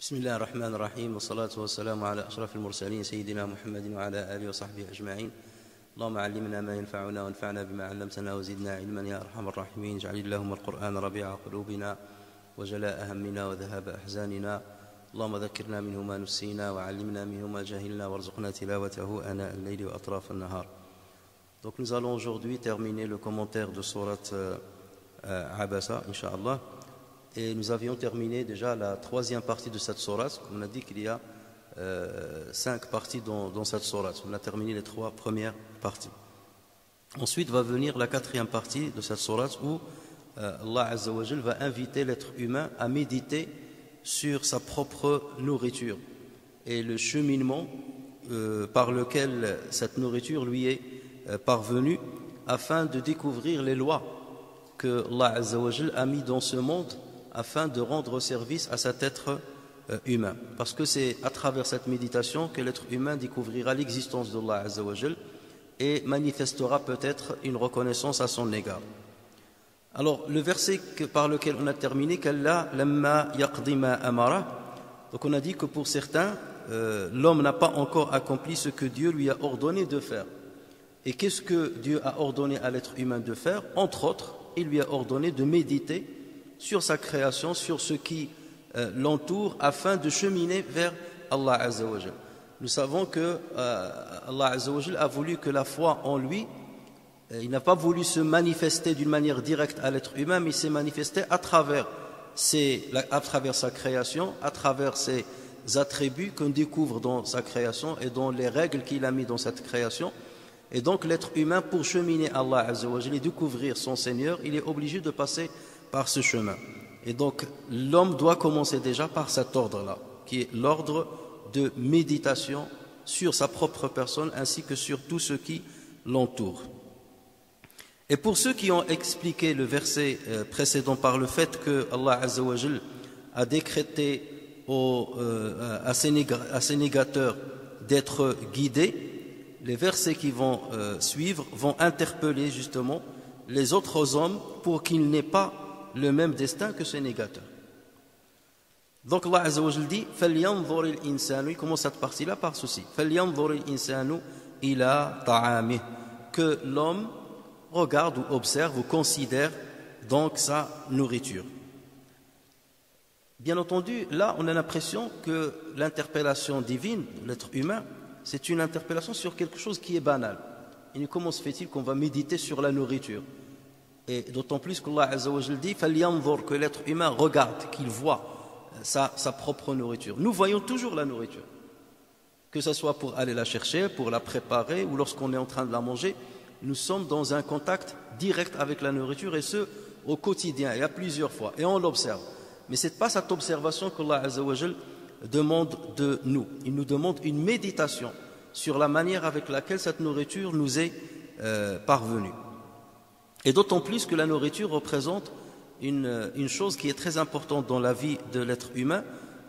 بسم الله الرحمن الرحيم والصلاة والسلام على أشرف المرسلين سيدنا محمد وعلى آله وصحبه أجمعين. اللهم علمنا ما ينفعنا وانفعنا بما علمتنا وزدنا علما يا أرحم الراحمين. اجعل اللهم القرآن ربيع قلوبنا وجلاء همنا وذهاب أحزاننا. اللهم ذكرنا منه ما نسينا وعلمنا منه ما جهلنا وارزقنا تلاوته آناء الليل وأطراف النهار. Donc nous allons aujourd'hui terminer le commentaire de sourate Abasa, Inch'Allah. Et nous avions terminé déjà la troisième partie de cette sourate. On a dit qu'il y a 5 parties dans cette sourate. On a terminé les 3 premières parties. Ensuite va venir la 4e partie de cette sourate où Allah Azza wa Jal va inviter l'être humain à méditer sur sa propre nourriture et le cheminement par lequel cette nourriture lui est parvenue afin de découvrir les lois que Allah Azza wa Jal a mis dans ce monde afin de rendre service à cet être humain. Parce que c'est à travers cette méditation que l'être humain découvrira l'existence d'Allah Azza wa Jal et manifestera peut-être une reconnaissance à son égard. Alors, le verset par lequel on a terminé, qu'Allah lamma yaqdi ma amara. Donc on a dit que pour certains, l'homme n'a pas encore accompli ce que Dieu lui a ordonné de faire. Et qu'est-ce que Dieu a ordonné à l'être humain de faire? Entre autres, il lui a ordonné de méditer sur sa création, sur ce qui l'entoure, afin de cheminer vers Allah Azza wa Jal. Nous savons que Allah Azza wa Jal a voulu que la foi en lui, il n'a pas voulu se manifester d'une manière directe à l'être humain, mais il s'est manifesté à travers sa création, à travers ses attributs qu'on découvre dans sa création et dans les règles qu'il a mis dans cette création. Et donc l'être humain, pour cheminer Allah Azza wa Jal et découvrir son Seigneur, il est obligé de passer par ce chemin. Et donc l'homme doit commencer déjà par cet ordre-là, qui est l'ordre de méditation sur sa propre personne ainsi que sur tout ce qui l'entoure. Et pour ceux qui ont expliqué le verset précédent par le fait que Allah Azza wa Jal a décrété à ses négateurs d'être guidés, les versets qui vont suivre vont interpeller justement les autres hommes pour qu'ils n'aient pas le même destin que ces négateurs. Donc Allah Azza wa Jal dit فَلْيَنْظُرِ الْإِنسَانُ. Il commence cette partie-là par ceci: فَلْيَنْظُرِ الْإِنسَانُ إِلَى طَعَامِهِ. Que l'homme regarde ou observe ou considère donc sa nourriture. Bien entendu, là on a l'impression que l'interpellation divine de l'être humain, c'est une interpellation sur quelque chose qui est banal. Et comment se fait-il qu'on va méditer sur la nourriture? Et d'autant plus qu'Allah Azza wa Jal dit فَلْيَنْظُرْ, que l'être humain regarde, qu'il voit sa propre nourriture. Nous voyons toujours la nourriture, que ce soit pour aller la chercher, pour la préparer ou lorsqu'on est en train de la manger. Nous sommes dans un contact direct avec la nourriture, et ce au quotidien et à plusieurs fois, et on l'observe. Mais ce n'est pas cette observation qu'Allah Azza wa Jal demande de nous. Il nous demande une méditation sur la manière avec laquelle cette nourriture nous est parvenue. Et d'autant plus que la nourriture représente une chose qui est très importante dans la vie de l'être humain,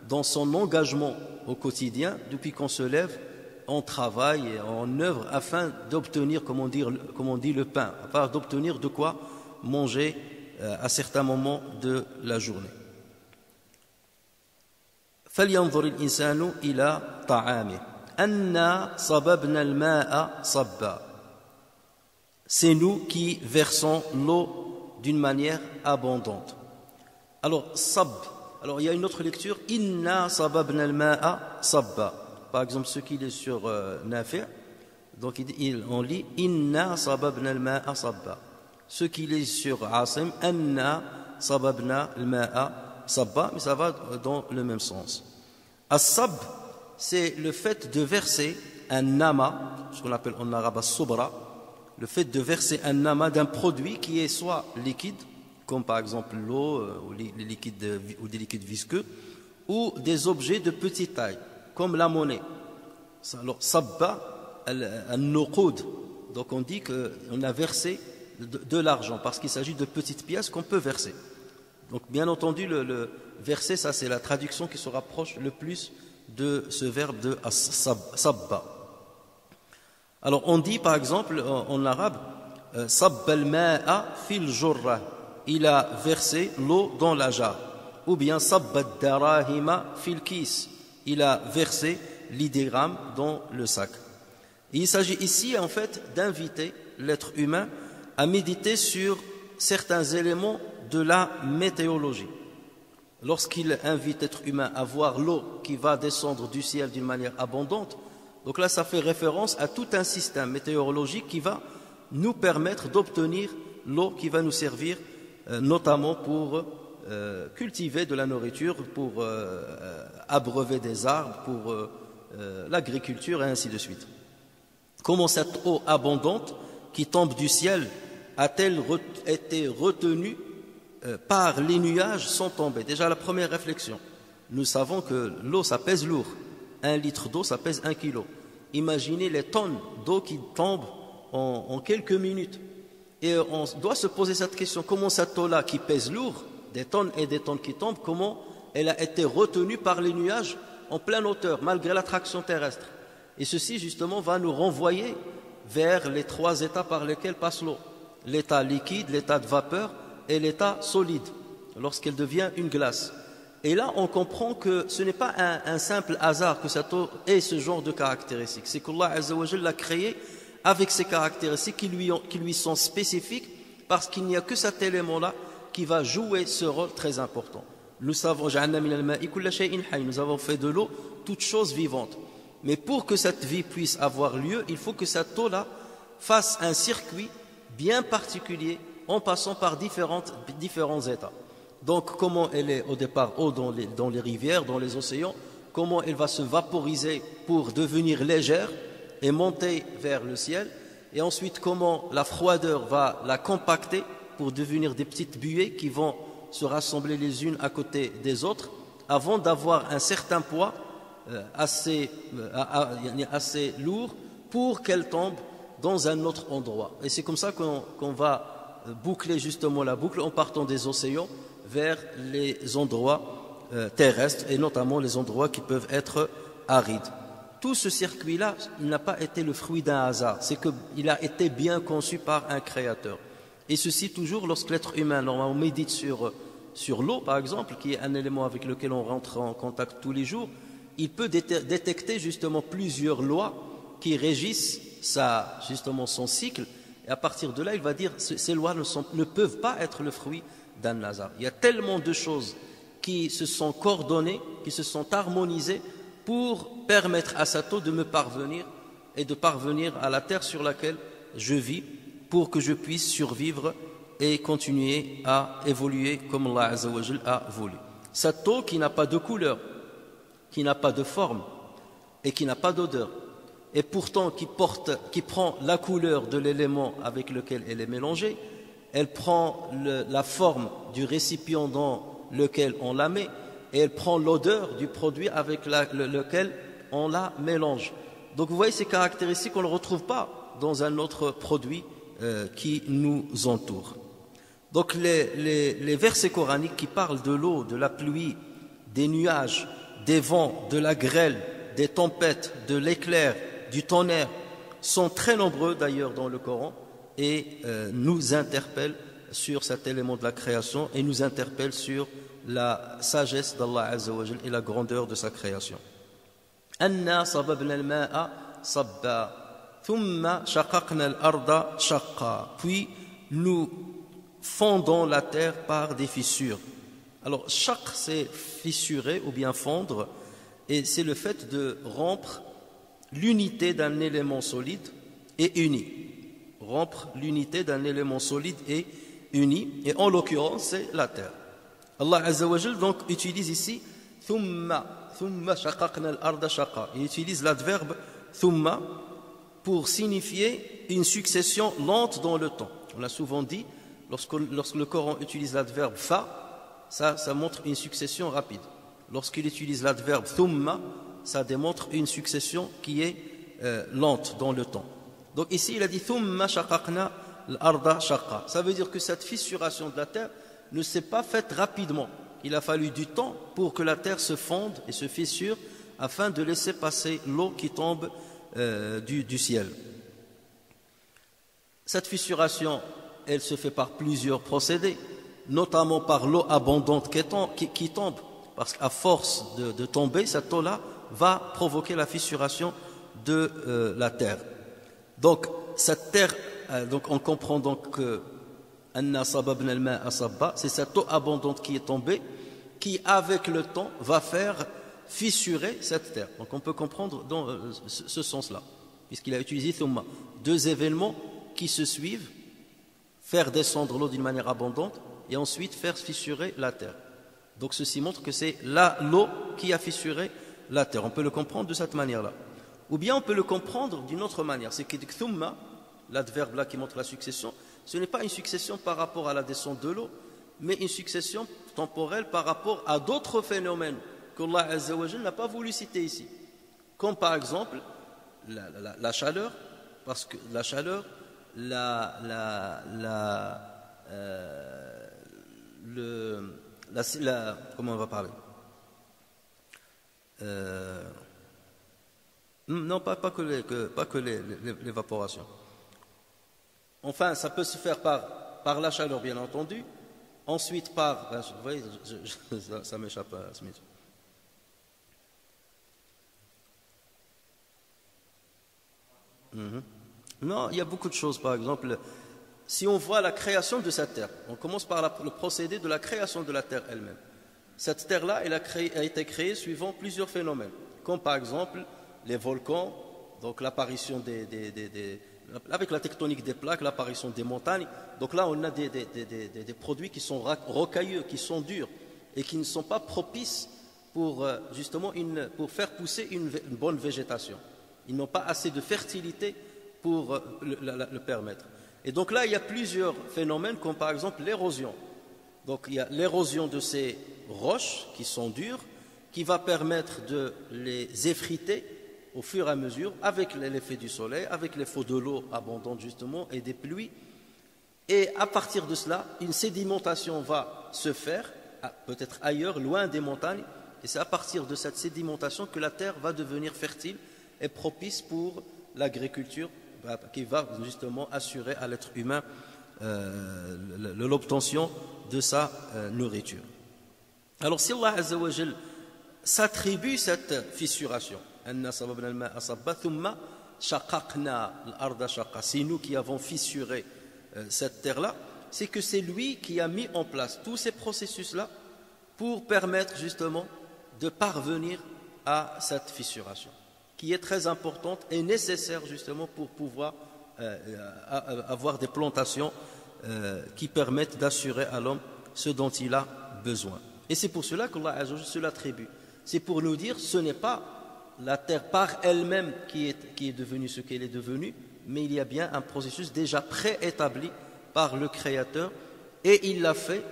dans son engagement au quotidien. Depuis qu'on se lève, on travaille et on œuvre afin d'obtenir, comme on dit, le pain, afin d'obtenir de quoi manger à certains moments de la journée. فَلْيَنْظُرِ الْإِنسَانُ إِلَى طَعَامِهِ أَنَّا صَبَبْنَا الْمَاءَ صَبًّا. C'est nous qui versons l'eau d'une manière abondante. Alors, sab, alors il y a une autre lecture, inna sababna al-ma'a sabba. Par exemple, ce qui est sur Nafi', donc on lit inna sababna al-ma'a sabba. Ce qui est sur Asim, anna sababna al-ma'a sabba, mais ça va dans le même sens. As-sab, c'est le fait de verser un nama, ce qu'on appelle en arabe as-subra, le fait de verser un nama d'un produit qui est soit liquide, comme par exemple l'eau ou des liquides visqueux, ou des objets de petite taille, comme la monnaie. Alors, sabba al-nuqud, donc on dit qu'on a versé de l'argent, parce qu'il s'agit de petites pièces qu'on peut verser. Donc bien entendu, le verser, ça c'est la traduction qui se rapproche le plus de ce verbe de sabba. Alors on dit par exemple en arabe sabba al-ma'a fil jurra, il a versé l'eau dans la jarre. ou bien sabba darahima fil kis, il a versé l'idégramme dans le sac. Et il s'agit ici en fait d'inviter l'être humain à méditer sur certains éléments de la météorologie. Lorsqu'il invite l'être humain à voir l'eau qui va descendre du ciel d'une manière abondante, donc là ça fait référence à tout un système météorologique qui va nous permettre d'obtenir l'eau qui va nous servir notamment pour cultiver de la nourriture, pour abreuver des arbres, pour l'agriculture et ainsi de suite. Comment cette eau abondante qui tombe du ciel a-t-elle été retenue par les nuages sans tomber? Déjà la première réflexion, nous savons que l'eau ça pèse lourd, 1 litre d'eau ça pèse 1 kilo. Imaginez les tonnes d'eau qui tombent en quelques minutes. Et on doit se poser cette question, comment cette eau-là qui pèse lourd, des tonnes et des tonnes qui tombent, comment elle a été retenue par les nuages en pleine hauteur, malgré l'attraction terrestre? Et ceci justement va nous renvoyer vers les 3 états par lesquels passe l'eau: l'état liquide, l'état de vapeur et l'état solide, lorsqu'elle devient une glace. Et là on comprend que ce n'est pas un simple hasard que cette eau ait ce genre de caractéristiques, c'est qu'Allah Azza wa Jalla l'a créée avec ces caractéristiques qui lui sont spécifiques, parce qu'il n'y a que cet élément-là qui va jouer ce rôle très important. Nous savons, nous avons fait de l'eau toute chose vivante. Mais pour que cette vie puisse avoir lieu, il faut que cette eau-là fasse un circuit bien particulier en passant par différents états. Donc comment elle est au départ eau dans les rivières, dans les océans, comment elle va se vaporiser pour devenir légère et monter vers le ciel, et ensuite comment la froideur va la compacter pour devenir des petites buées qui vont se rassembler les unes à côté des autres avant d'avoir un certain poids assez lourd pour qu'elle tombe dans un autre endroit. Et c'est comme ça qu'on va boucler justement la boucle en partant des océans vers les endroits terrestres, et notamment les endroits qui peuvent être arides. Tout ce circuit-là, il n'a pas été le fruit d'un hasard, c'est qu'il a été bien conçu par un créateur. Et ceci toujours lorsque l'être humain normalement médite sur l'eau, par exemple, qui est un élément avec lequel on rentre en contact tous les jours, il peut détecter justement plusieurs lois qui régissent justement son cycle, et à partir de là, il va dire ces lois ne peuvent pas être le fruit d'un hasard. Il y a tellement de choses qui se sont coordonnées, qui se sont harmonisées pour permettre à cette eau de me parvenir et de parvenir à la terre sur laquelle je vis, pour que je puisse survivre et continuer à évoluer comme Allah Azza wa Jal a voulu. Cette eau qui n'a pas de couleur, qui n'a pas de forme et qui n'a pas d'odeur, et pourtant qui prend la couleur de l'élément avec lequel elle est mélangée, elle prend la forme du récipient dans lequel on la met, et elle prend l'odeur du produit avec lequel on la mélange. Donc vous voyez, ces caractéristiques, on ne le retrouve pas dans un autre produit qui nous entoure. Donc les versets coraniques qui parlent de l'eau, de la pluie, des nuages, des vents, de la grêle, des tempêtes, de l'éclair, du tonnerre, sont très nombreux d'ailleurs dans le Coran, et nous interpellent sur cet élément de la création, et nous interpellent sur la sagesse d'Allah Azza wa Jal et la grandeur de sa création. Anna sababna al-ma'a sabba thumma shaqaqna al-arda shaqqa. Puis nous fondons la terre par des fissures. Alors shaq, c'est fissurer ou bien fondre, et c'est le fait de rompre l'unité d'un élément solide et uni. Rompre l'unité d'un élément solide et uni, et en l'occurrence c'est la terre. Allah Azza wa Jal donc utilise ici thumma shaqaqna al-arda shaqqa. Il utilise l'adverbe thumma pour signifier une succession lente dans le temps. On a souvent dit, lorsque le Coran utilise l'adverbe fa, ça montre une succession rapide. Lorsqu'il utilise l'adverbe thumma, ça démontre une succession qui est lente dans le temps. Donc ici il a dit thumma shaqaqna al-arda shaqqa. Ça veut dire que cette fissuration de la terre ne s'est pas faite rapidement. Il a fallu du temps pour que la terre se fonde et se fissure afin de laisser passer l'eau qui tombe du ciel. Cette fissuration, elle se fait par plusieurs procédés. notamment par l'eau abondante qui tombe, parce qu'à force de tomber, cette eau-là va provoquer la fissuration de la terre. Donc cette terre, donc on comprend donc que c'est cette eau abondante qui est tombée, qui avec le temps va faire fissurer cette terre. Donc on peut comprendre dans ce sens-là, puisqu'il a utilisé thumma, deux événements qui se suivent, faire descendre l'eau d'une manière abondante et ensuite faire fissurer la terre. Donc ceci montre que c'est l'eau qui a fissuré la terre. On peut le comprendre de cette manière-là. Ou bien on peut le comprendre d'une autre manière. C'est que thumma, l'adverbe là qui montre la succession, ce n'est pas une succession par rapport à la descente de l'eau, mais une succession temporelle par rapport à d'autres phénomènes qu'Allah Azza wa Jalla n'a pas voulu citer ici. Comme par exemple la chaleur, parce que la chaleur, comment on va parler, non, pas que l'évaporation. Enfin, ça peut se faire par la chaleur, bien entendu. Ensuite, vous voyez, ça m'échappe à Smith. Non, il y a beaucoup de choses. Par exemple, si on voit la création de cette terre, on commence par le procédé de la création de la terre elle-même. Cette terre-là, elle a été créée suivant plusieurs phénomènes, comme par exemple les volcans, donc l'apparition avec la tectonique des plaques, l'apparition des montagnes. Donc là, on a des produits qui sont rocailleux, qui sont durs et qui ne sont pas propices pour justement pour faire pousser une bonne végétation. Ils n'ont pas assez de fertilité pour le permettre. Et donc là, il y a plusieurs phénomènes, comme par exemple l'érosion. Donc il y a l'érosion de ces roches qui sont dures, qui va permettre de les effriter au fur et à mesure, avec l'effet du soleil, avec l'effet de l'eau abondante justement, et des pluies. Et à partir de cela, une sédimentation va se faire, peut-être ailleurs, loin des montagnes, et c'est à partir de cette sédimentation que la terre va devenir fertile et propice pour l'agriculture, qui va justement assurer à l'être humain l'obtention de sa nourriture. Alors si Allah Azza wa Jal s'attribue cette fissuration, c'est nous qui avons fissuré cette terre-là, c'est que c'est lui qui a mis en place tous ces processus-là pour permettre justement de parvenir à cette fissuration, qui est très importante et nécessaire justement pour pouvoir avoir des plantations qui permettent d'assurer à l'homme ce dont il a besoin. Et c'est pour cela qu'Allah Azza wa Jalla se l'attribue. C'est pour nous dire, ce n'est pas la terre par elle-même qui est devenue ce qu'elle est devenue, mais il y a bien un processus déjà préétabli par le Créateur, et il l'a fait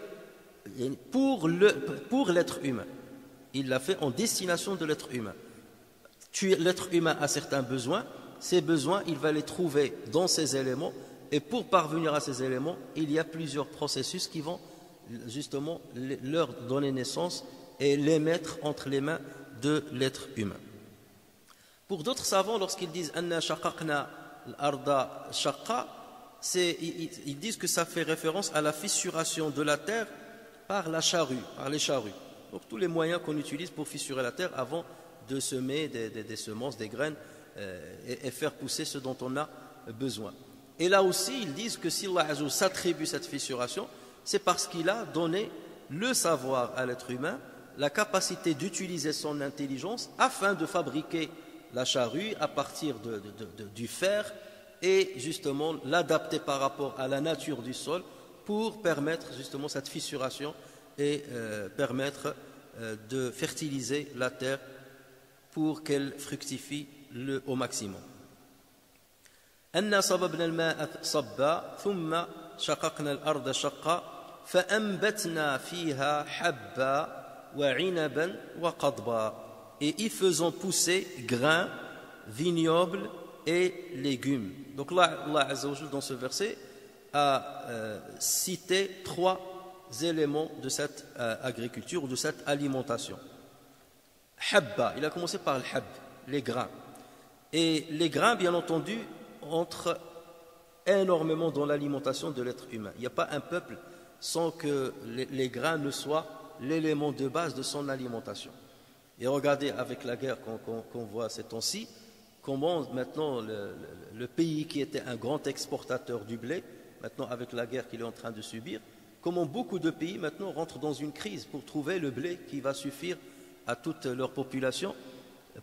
pour l'être humain. Il l'a fait en destination de l'être humain. L'être humain a certains besoins, ces besoins, il va les trouver dans ces éléments, et pour parvenir à ces éléments, il y a plusieurs processus qui vont justement leur donner naissance et les mettre entre les mains de l'être humain. Pour d'autres savants, lorsqu'ils disent anna shaqaqna al-arda shaqqa, ils disent que ça fait référence à la fissuration de la terre par la charrue, par les charrues. Donc tous les moyens qu'on utilise pour fissurer la terre avant de semer des semences, des graines et faire pousser ce dont on a besoin. Et là aussi, ils disent que si Allah Azza s'attribue cette fissuration, c'est parce qu'il a donné le savoir à l'être humain, la capacité d'utiliser son intelligence afin de fabriquer la charrue à partir du fer et justement l'adapter par rapport à la nature du sol pour permettre justement cette fissuration et permettre de fertiliser la terre pour qu'elle fructifie au maximum. أَنَّا صَبَبْنَا الْمَاءَ صَبًّا ثُمَّ شَقَقْنَا الْأَرْضَ شَقًّا فَأَنبَتْنَا فِيهَا حَبًّا وَعِنَبًا وَقَضْبًا. Et y faisant pousser grains, vignobles et légumes. Donc là, Allah Azza wa Jalla, dans ce verset, a cité trois éléments de cette agriculture ou de cette alimentation. Habba, il a commencé par le hab, les grains. Et les grains, bien entendu, entrent énormément dans l'alimentation de l'être humain. Il n'y a pas un peuple sans que les grains ne soient l'élément de base de son alimentation. Et regardez avec la guerre qu'on voit ces temps-ci, comment maintenant le pays qui était un grand exportateur du blé, maintenant avec la guerre qu'il est en train de subir, comment beaucoup de pays maintenant rentrent dans une crise pour trouver le blé qui va suffire à toute leur population.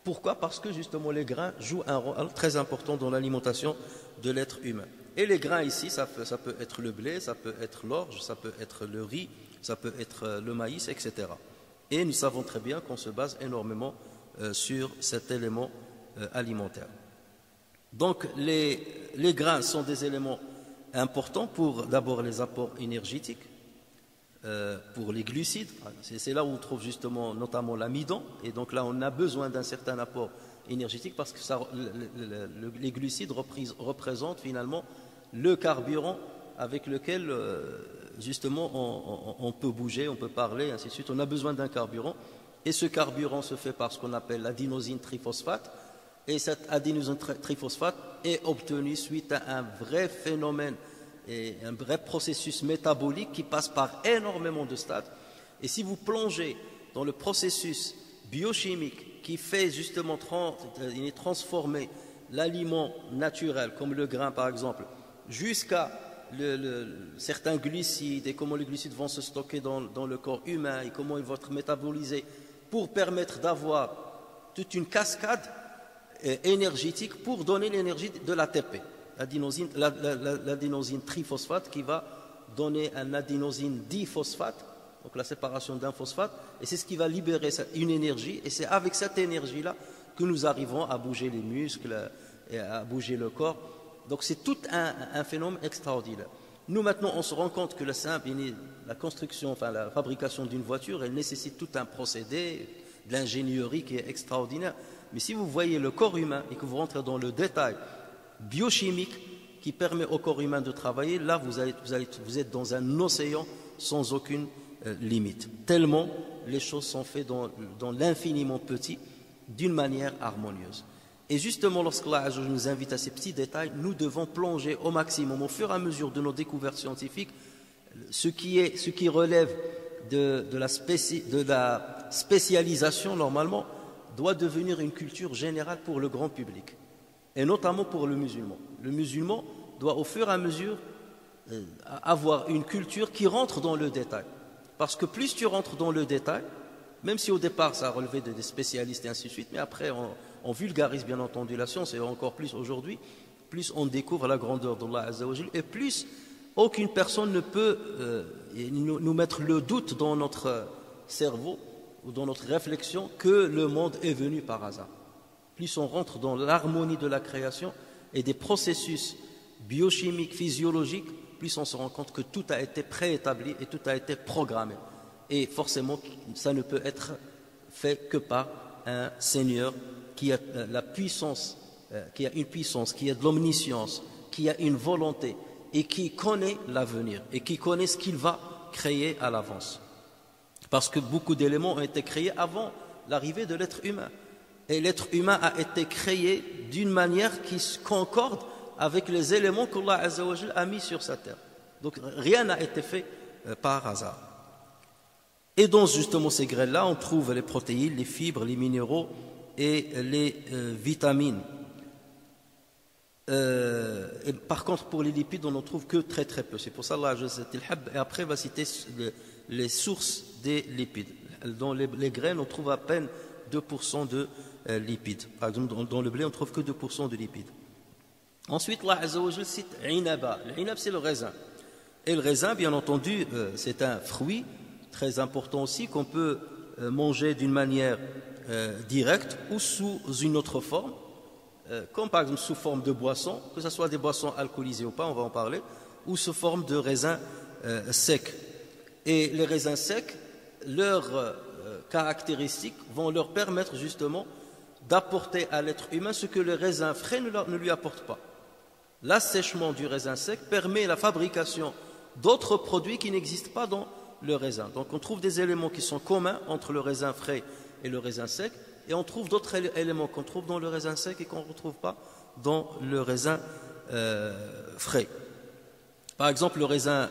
Pourquoi? Parce que justement les grains jouent un rôle très important dans l'alimentation de l'être humain. Et les grains ici, ça peut être le blé, ça peut être l'orge, ça peut être le riz, ça peut être le maïs, etc. Et nous savons très bien qu'on se base énormément sur cet élément alimentaire. Donc les grains sont des éléments importants pour d'abord les apports énergétiques, pour les glucides. C'est là où on trouve justement notamment l'amidon, et donc là on a besoin d'un certain apport énergétique parce que les glucides représentent finalement le carburant avec lequel justement on peut bouger, on peut parler, ainsi de suite. On a besoin d'un carburant, et ce carburant se fait par ce qu'on appelle l'adénosine triphosphate, et cette adénosine triphosphate est obtenue suite à un vrai phénomène et un vrai processus métabolique qui passe par énormément de stades. Et si vous plongez dans le processus biochimique qui fait justement transformer l'aliment naturel, comme le grain par exemple, jusqu'à certains glucides, et comment les glucides vont se stocker dans le corps humain, et comment ils vont être métabolisés pour permettre d'avoir toute une cascade énergétique pour donner l'énergie de l'ATP, l'adénosine triphosphate, qui va donner un adénosine diphosphate, donc la séparation d'un phosphate, et c'est ce qui va libérer une énergie, et c'est avec cette énergie-là que nous arrivons à bouger les muscles et à bouger le corps. Donc c'est tout un phénomène extraordinaire. Nous maintenant on se rend compte que la construction, enfin la fabrication d'une voiture, elle nécessite tout un procédé, de l'ingénierie qui est extraordinaire. Mais si vous voyez le corps humain et que vous rentrez dans le détail biochimique qui permet au corps humain de travailler, là vous êtes dans un océan sans aucune limite. Tellement les choses sont faites dans l'infiniment petit, d'une manière harmonieuse. Et justement, lorsqu'Allah nous invite à ces petits détails, nous devons plonger au maximum, au fur et à mesure de nos découvertes scientifiques, ce qui relève de la spécialisation, normalement, doit devenir une culture générale pour le grand public, et notamment pour le musulman. Le musulman doit au fur et à mesure avoir une culture qui rentre dans le détail. Parce que plus tu rentres dans le détail, même si au départ ça a relevé des spécialistes et ainsi de suite, mais après on vulgarise bien entendu la science, et encore plus aujourd'hui, plus on découvre la grandeur d'Allah Azza wa Jal, et plus aucune personne ne peut nous mettre le doute dans notre cerveau ou dans notre réflexion que le monde est venu par hasard. Plus on rentre dans l'harmonie de la création et des processus biochimiques, physiologiques, plus on se rend compte que tout a été préétabli et tout a été programmé. Et forcément, ça ne peut être fait que par un Seigneur qui a la puissance, qui a une puissance, qui a de l'omniscience, qui a une volonté et qui connaît l'avenir et qui connaît ce qu'il va créer à l'avance. Parce que beaucoup d'éléments ont été créés avant l'arrivée de l'être humain. Et l'être humain a été créé d'une manière qui concorde avec les éléments qu'Allah Azza wa Jal a mis sur sa terre. Donc rien n'a été fait par hasard. Et dans justement ces graines-là, on trouve les protéines, les fibres, les minéraux et les vitamines. Et par contre, pour les lipides, on n'en trouve que très très peu. C'est pour ça qu'Allah et après va citer les sources des lipides. Dans les graines, on trouve à peine 2% de lipides. Par exemple, dans le blé, on ne trouve que 2% de lipides. Ensuite, Allah Azza wa Jal cite Inaba. L'inab, c'est le raisin. Et le raisin, bien entendu, c'est un fruit très important aussi qu'on peut manger d'une manière directe ou sous une autre forme, comme par exemple sous forme de boisson, que ce soit des boissons alcoolisées ou pas, on va en parler, ou sous forme de raisins secs. Et les raisins secs, leurs caractéristiques vont leur permettre justement d'apporter à l'être humain ce que le raisin frais ne lui apporte pas. L'assèchement du raisin sec permet la fabrication d'autres produits qui n'existent pas dans le raisin. Donc on trouve des éléments qui sont communs entre le raisin frais et le raisin sec, et on trouve d'autres éléments qu'on trouve dans le raisin sec et qu'on ne retrouve pas dans le raisin frais. Par exemple, le raisin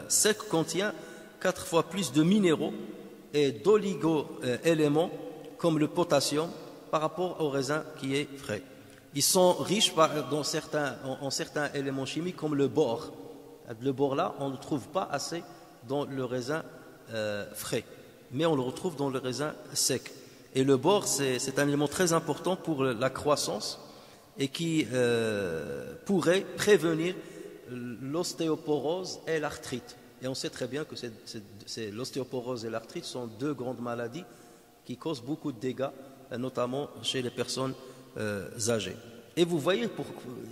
sec contient 4 fois plus de minéraux et d'oligo-éléments comme le potassium par rapport au raisin qui est frais. Ils sont riches en certains éléments chimiques comme le bore. Le bore là, on ne le trouve pas assez dans le raisin frais, mais on le retrouve dans le raisin sec. Et le bore, c'est un élément très important pour la croissance et qui pourrait prévenir l'ostéoporose et l'arthrite. Et on sait très bien que l'ostéoporose et l'arthrite sont deux grandes maladies qui causent beaucoup de dégâts, notamment chez les personnes âgées. Et vous voyez,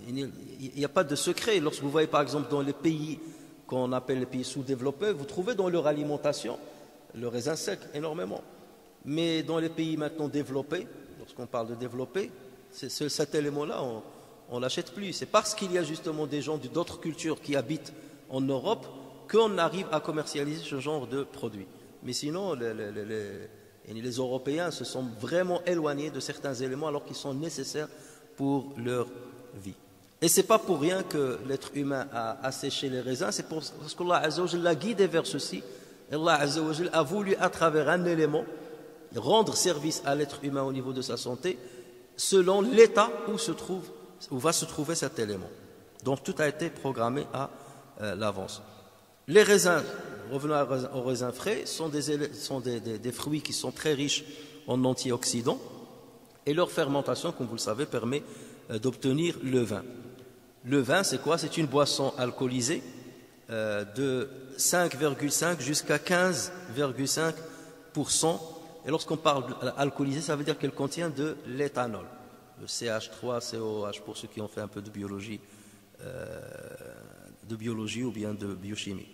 il n'y a pas de secret. Lorsque vous voyez par exemple dans les pays qu'on appelle les pays sous-développés, vous trouvez dans leur alimentation le raisin sec énormément. Mais dans les pays maintenant développés, lorsqu'on parle de développés, cet élément-là, on ne l'achète plus. C'est parce qu'il y a justement des gens d'autres cultures qui habitent en Europe qu'on arrive à commercialiser ce genre de produits. Mais sinon, les Européens se sont vraiment éloignés de certains éléments alors qu'ils sont nécessaires pour leur vie. Et ce n'est pas pour rien que l'être humain a asséché les raisins, c'est parce qu'Allah Azza wa Jalla l'a guidé vers ceci. Allah Azza wa Jalla a voulu, à travers un élément, rendre service à l'être humain au niveau de sa santé, selon l'état où va se trouver cet élément. Donc tout a été programmé à l'avance. Les raisins, revenons aux raisins frais, sont des fruits qui sont très riches en antioxydants et leur fermentation, comme vous le savez, permet d'obtenir le vin. Le vin, c'est quoi? C'est une boisson alcoolisée de 5,5 jusqu'à 15,5%. Et lorsqu'on parle d'alcoolisée, ça veut dire qu'elle contient de l'éthanol, le CH3, COH, pour ceux qui ont fait un peu de biologie ou bien de biochimie.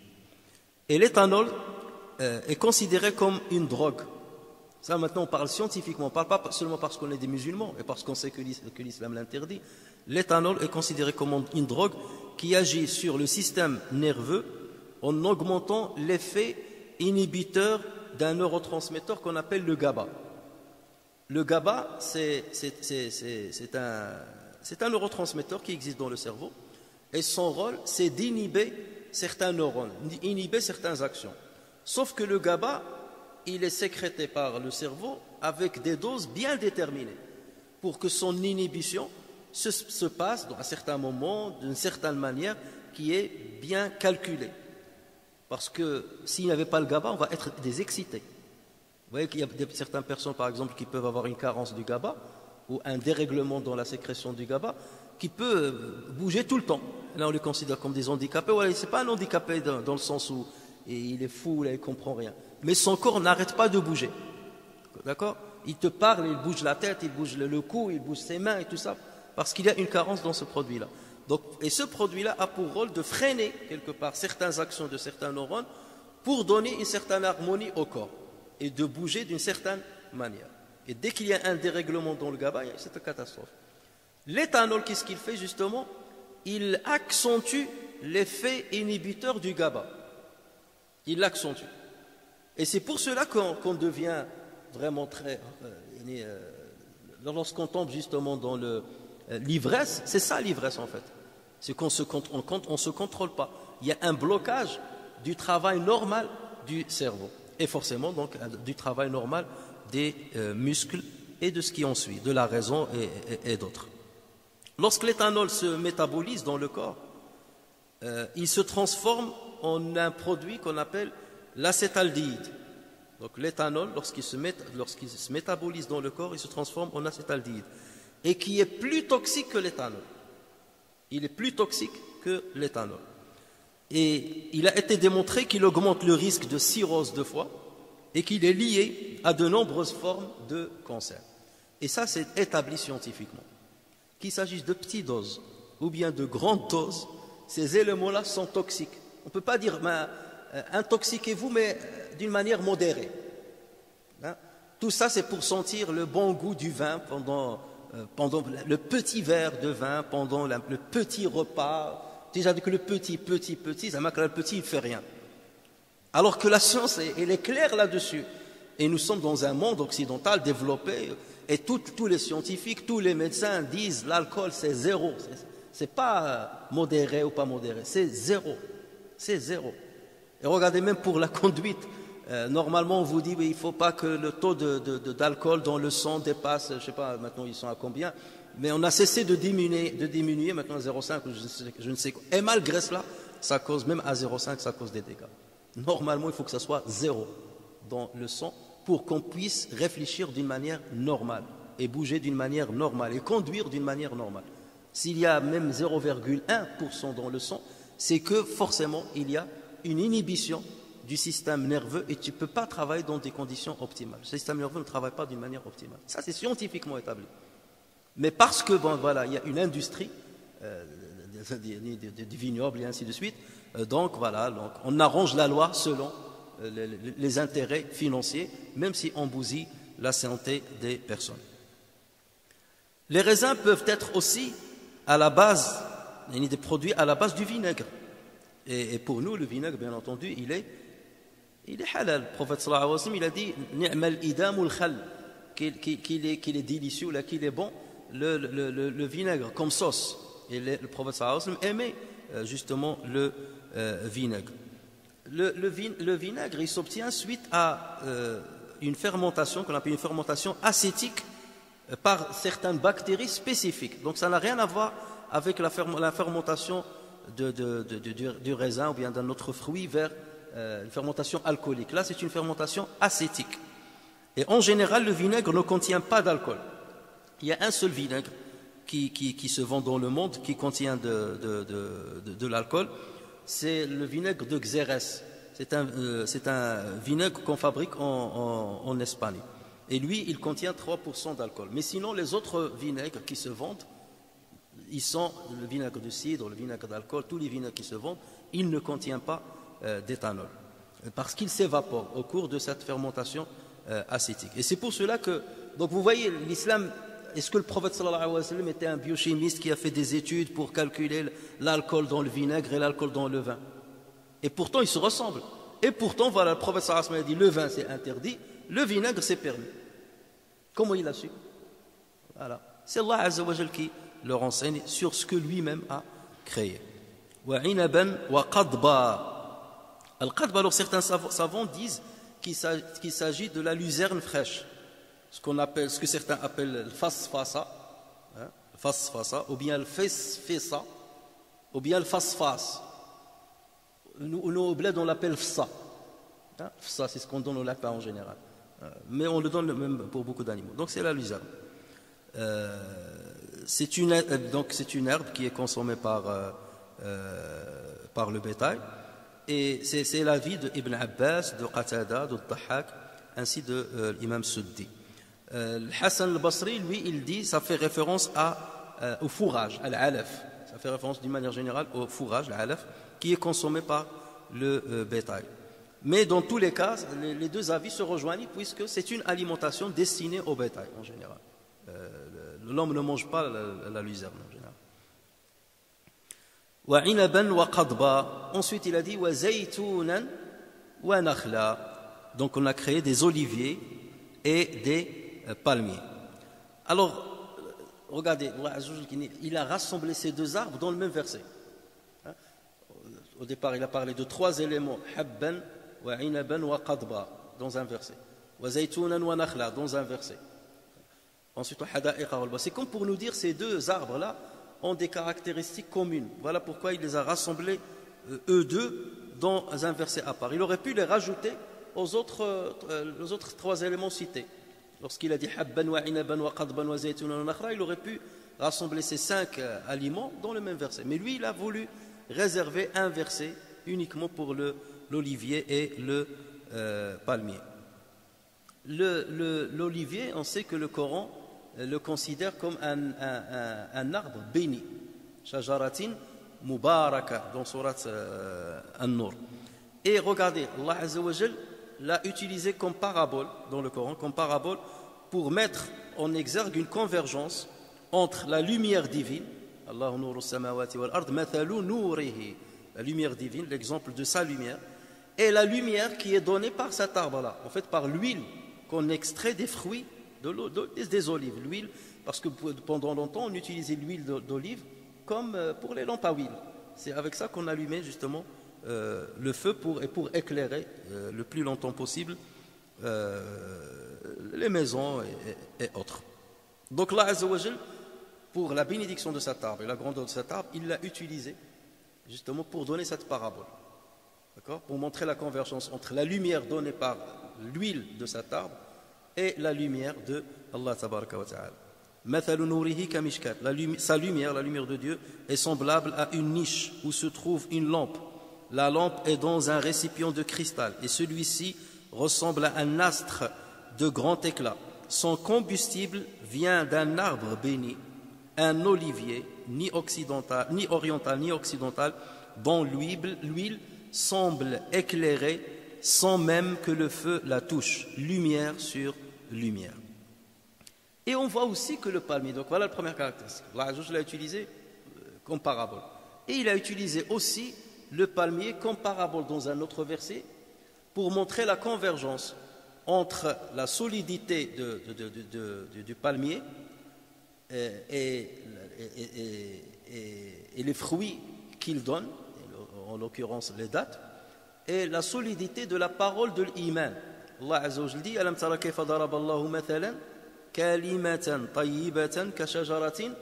Et l'éthanol est considéré comme une drogue. Ça, maintenant, on parle scientifiquement, on ne parle pas seulement parce qu'on est des musulmans et parce qu'on sait que l'islam l'interdit. L'éthanol est considéré comme une drogue qui agit sur le système nerveux en augmentant l'effet inhibiteur d'un neurotransmetteur qu'on appelle le GABA. Le GABA, c'est un neurotransmetteur qui existe dans le cerveau et son rôle, c'est d'inhiber certains neurones, inhiber certaines actions. Sauf que le GABA, il est sécrété par le cerveau avec des doses bien déterminées pour que son inhibition se passe à certains moments, d'une certaine manière qui est bien calculée. Parce que s'il n'y avait pas le GABA, on va être des excités. Vous voyez qu'il y a certaines personnes, par exemple, qui peuvent avoir une carence du GABA ou un dérèglement dans la sécrétion du GABA qui peut bouger tout le temps. Là, on les considère comme des handicapés. Ouais, ce n'est pas un handicapé dans le sens où il est fou, là, il ne comprend rien. Mais son corps n'arrête pas de bouger. D'accord? Il te parle, il bouge la tête, il bouge le cou, il bouge ses mains et tout ça, parce qu'il y a une carence dans ce produit-là. Donc, et ce produit-là a pour rôle de freiner quelque part certaines actions de certains neurones pour donner une certaine harmonie au corps et de bouger d'une certaine manière. Et dès qu'il y a un dérèglement dans le GABA, c'est une catastrophe. L'éthanol, qu'est-ce qu'il fait justement? Il accentue l'effet inhibiteur du GABA. Il l'accentue. Et c'est pour cela qu'on devient vraiment très... lorsqu'on tombe justement dans l'ivresse, c'est ça l'ivresse en fait. C'est qu'on ne se contrôle pas. Il y a un blocage du travail normal du cerveau. Et forcément donc du travail normal des muscles et de ce qui en suit, de la raison et d'autres. Lorsque l'éthanol se métabolise dans le corps, il se transforme en un produit qu'on appelle l'acétaldéhyde. Donc l'éthanol, lorsqu'il se métabolise dans le corps, il se transforme en acétaldéhyde. Et qui est plus toxique que l'éthanol. Il est plus toxique que l'éthanol. Et il a été démontré qu'il augmente le risque de cirrhose de foie et qu'il est lié à de nombreuses formes de cancer. Et ça, c'est établi scientifiquement. Qu'il s'agisse de petites doses ou bien de grandes doses, ces éléments-là sont toxiques. On ne peut pas dire intoxiquez-vous, mais d'une manière modérée. Hein? Tout ça, c'est pour sentir le bon goût du vin pendant le petit verre de vin, pendant le petit repas. Déjà que le petit, ça marque que le petit, il ne fait rien. Alors que la science, elle est claire là-dessus. Et nous sommes dans un monde occidental développé, et tous les scientifiques, tous les médecins disent l'alcool c'est zéro. C'est pas modéré ou pas modéré, c'est zéro. C'est zéro. Et regardez, même pour la conduite, normalement on vous dit il ne faut pas que le taux d'alcool dans le sang dépasse, je ne sais pas maintenant ils sont à combien, mais on a cessé de diminuer maintenant à 0,5 ou je ne sais quoi. Et malgré cela, ça cause, même à 0,5, ça cause des dégâts. Normalement, il faut que ça soit zéro dans le sang pour qu'on puisse réfléchir d'une manière normale et bouger d'une manière normale et conduire d'une manière normale. S'il y a même 0,1% dans le sang, c'est que forcément il y a une inhibition du système nerveux et tu ne peux pas travailler dans des conditions optimales. Le système nerveux ne travaille pas d'une manière optimale. Ça, c'est scientifiquement établi. Mais parce que, bon, voilà, il y a une industrie du vignoble et ainsi de suite, donc voilà, donc on arrange la loi selon les intérêts financiers, même si on bousille la santé des personnes. Les raisins peuvent être aussi à la base, des produits à la base du vinaigre. Et pour nous, le vinaigre, bien entendu, il est halal. Le prophète sallallahu alayhi wa sallam, il a dit ni'mal idamul khal, qu'il est délicieux, là, qu'il est bon, le vinaigre comme sauce. Et le prophète sallallahu alayhi wa sallam aimait justement le vinaigre. Le vinaigre, il s'obtient suite à une fermentation qu'on appelle une fermentation acétique par certaines bactéries spécifiques. Donc ça n'a rien à voir avec la fermentation du raisin ou bien d'un autre fruit vers une fermentation alcoolique. Là, c'est une fermentation acétique. Et en général, le vinaigre ne contient pas d'alcool. Il y a un seul vinaigre qui se vend dans le monde qui contient de l'alcool. C'est le vinaigre de Xérès. C'est un vinaigre qu'on fabrique en Espagne. Et lui, il contient 3% d'alcool. Mais sinon, les autres vinaigres qui se vendent, ils sont le vinaigre de cidre, le vinaigre d'alcool, tous les vinaigres qui se vendent, ils ne contiennent pas d'éthanol. Parce qu'ils s'évaporent au cours de cette fermentation acétique. Et c'est pour cela que, donc vous voyez, l'islam, est-ce que le prophète sallallahu alayhi wa sallam était un biochimiste qui a fait des études pour calculer l'alcool dans le vinaigre et l'alcool dans le vin? Et pourtant, ils se ressemblent. Et pourtant, voilà, le prophète sallallahu alayhi wa sallam a dit, le vin c'est interdit, le vinaigre c'est permis. Comment il a su? Voilà. C'est Allah Azza wa Jal qui le renseigne sur ce que lui-même a créé. وَعِنَبًا وَقَضْبًا. Al-qadba, alors certains savants disent qu'il s'agit de la luzerne fraîche, ce que certains appellent le fasfasa, ou bien le fesfesa, ou bien le fasfas. Nous au bled on l'appelle fsa. Fsa, c'est ce qu'on donne au lapin en général, mais on le donne même pour beaucoup d'animaux. Donc c'est la luzerne. C'est une herbe qui est consommée par le bétail. Et c'est l'avis d'Ibn Abbas, de Qatada, de Dhahhak, ainsi de l'imam Suddi. Hassan al-Basri, lui, il dit, ça fait référence au fourrage, à l'alaf. Ça fait référence d'une manière générale au fourrage, l'alaf, qui est consommé par le bétail. Mais dans tous les cas, les deux avis se rejoignent puisque c'est une alimentation destinée au bétail en général. L'homme ne mange pas la luzerne en général. وَعِنَبًا وَقَضْبًا. Ensuite il a dit وَزَيْتُونًا وَنَخْلًا. Donc on a créé des oliviers et des palmiers. Alors regardez, il a rassemblé ces deux arbres dans le même verset. Au départ il a parlé de trois éléments, habban wa inaban wa qadba, dans un verset, wa zaytunan wa nakhla, dans un verset. Ensuite c'est comme pour nous dire ces deux arbres là ont des caractéristiques communes. Voilà pourquoi il les a rassemblés, eux deux, dans un verset à part. Il aurait pu les rajouter aux autres trois éléments cités. Lorsqu'il a dit habban wa inaban wa qadban wa zaytunan wa nakhla, il aurait pu rassembler ces cinq aliments dans le même verset. Mais lui, il a voulu réserver un verset uniquement pour l'olivier et le palmier. L'olivier, on sait que le Coran le considère comme un arbre béni. Shajaratin mubaraka, dans surat An-Nur. Et regardez, Allah Azza wa Jal l'a utilisé comme parabole dans le Coran, comme parabole pour mettre en exergue une convergence entre la lumière divine, Allahu nuru samawati wal ard mathalu nurihi, la lumière divine, l'exemple de sa lumière, et la lumière qui est donnée par cet arbre-là, en fait par l'huile qu'on extrait des fruits des olives, l'huile, parce que pendant longtemps on utilisait l'huile d'olive comme pour les lampes à huile. C'est avec ça qu'on allumait justement le feu pour éclairer le plus longtemps possible les maisons et autres. Donc Allah Azza wa Jal, pour la bénédiction de cet arbre et la grandeur de cet arbre, il l'a utilisé justement pour donner cette parabole. D'accord? Pour montrer la convergence entre la lumière donnée par l'huile de cet arbre et la lumière de Allah Tabaraka wa Ta'ala. Mathalu nourihi kamishkat. Sa lumière, la lumière de Dieu, est semblable à une niche où se trouve une lampe. La lampe est dans un récipient de cristal et celui-ci ressemble à un astre de grand éclat. Son combustible vient d'un arbre béni, un olivier, ni oriental ni occidental, dont l'huile semble éclairer sans même que le feu la touche, lumière sur lumière. Et on voit aussi que le palmier, donc voilà la première caractéristique, Allah l'a utilisé comme parabole. Et il a utilisé aussi le palmier comme parabole dans un autre verset pour montrer la convergence entre la solidité du palmier et les fruits qu'il donne, en l'occurrence les dattes, et la solidité de la parole de l'iman. Allah Azza wa Jalla dit Alam tara kayfa daraba Allahu mathalan kalimatan tayyibatan ka shajaratin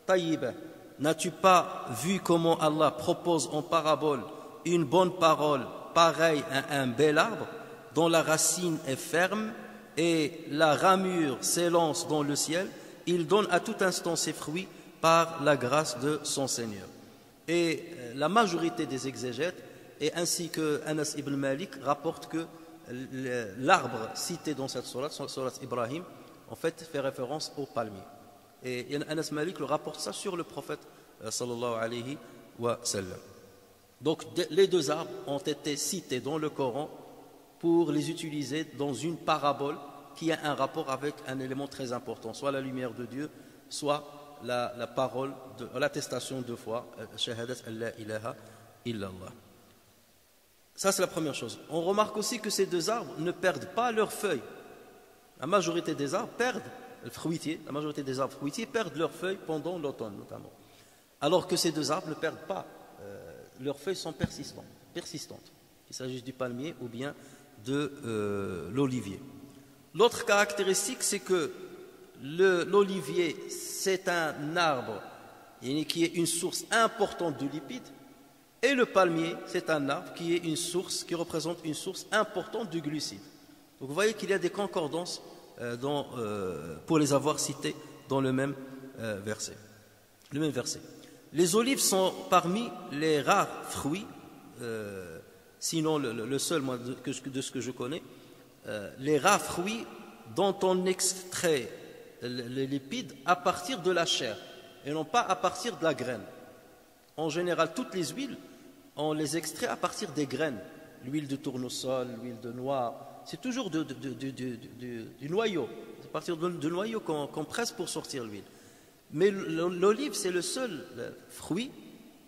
tayyibah. N'as-tu pas vu comment Allah propose en parabole une bonne parole pareille à un bel arbre dont la racine est ferme et la ramure s'élance dans le ciel? Il donne à tout instant ses fruits par la grâce de son Seigneur. Et la majorité des exégètes, et ainsi que Anas ibn Malik, rapportent que l'arbre cité dans cette sourate Ibrahim, en fait, fait référence au palmier. Et Anas Malik le rapporte ça sur le prophète sallallahu alayhi wa sallam. Donc les deux arbres ont été cités dans le Coran pour les utiliser dans une parabole qui a un rapport avec un élément très important, soit la lumière de Dieu, soit la parole, l'attestation de foi, shahadat la ilaha illallah. Ça c'est la première chose. On remarque aussi que ces deux arbres ne perdent pas leurs feuilles. La majorité des arbres perdent, la majorité des arbres fruitiers perdent leurs feuilles pendant l'automne notamment. Alors que ces deux arbres ne perdent pas, leurs feuilles sont persistantes, qu'il s'agisse du palmier ou bien de l'olivier. L'autre caractéristique, c'est que l'olivier, c'est un arbre qui est une source importante de lipides, et le palmier, c'est un arbre qui représente une source importante de glucides. Donc vous voyez qu'il y a des concordances pour les avoir cités dans le même verset. Les olives sont parmi les rares fruits, sinon le seul de ce que je connais, les rares fruits dont on extrait les lipides à partir de la chair et non pas à partir de la graine. En général, toutes les huiles, on les extrait à partir des graines. L'huile de tournesol, l'huile de noix, c'est toujours du noyau. C'est à partir du noyau qu'on presse pour sortir l'huile. Mais l'olive, c'est le seul fruit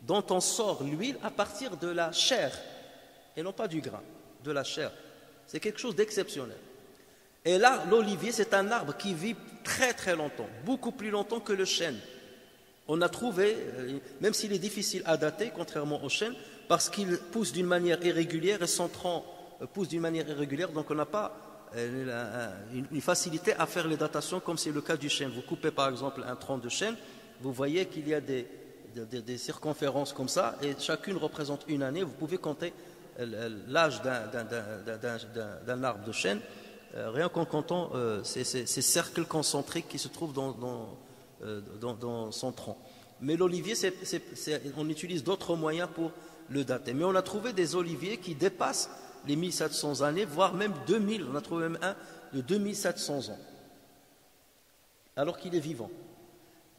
dont on sort l'huile à partir de la chair et non pas du grain, de la chair. C'est quelque chose d'exceptionnel. Et là, l'olivier, c'est un arbre qui vit très très longtemps, beaucoup plus longtemps que le chêne. On a trouvé, même s'il est difficile à dater, contrairement au chêne, parce qu'il pousse d'une manière irrégulière et son tronc pousse d'une manière irrégulière, donc on n'a pas une facilité à faire les datations comme c'est le cas du chêne. Vous coupez par exemple un tronc de chêne, vous voyez qu'il y a des circonférences comme ça, et chacune représente une année. Vous pouvez compter l'âge d'un arbre de chêne, rien qu'en comptant ces cercles concentriques qui se trouvent dans son tronc. Mais l'olivier, on utilise d'autres moyens pour le dater. Mais on a trouvé des oliviers qui dépassent les 1700 années, voire même 2000. On a trouvé même un de 2700 ans, alors qu'il est vivant.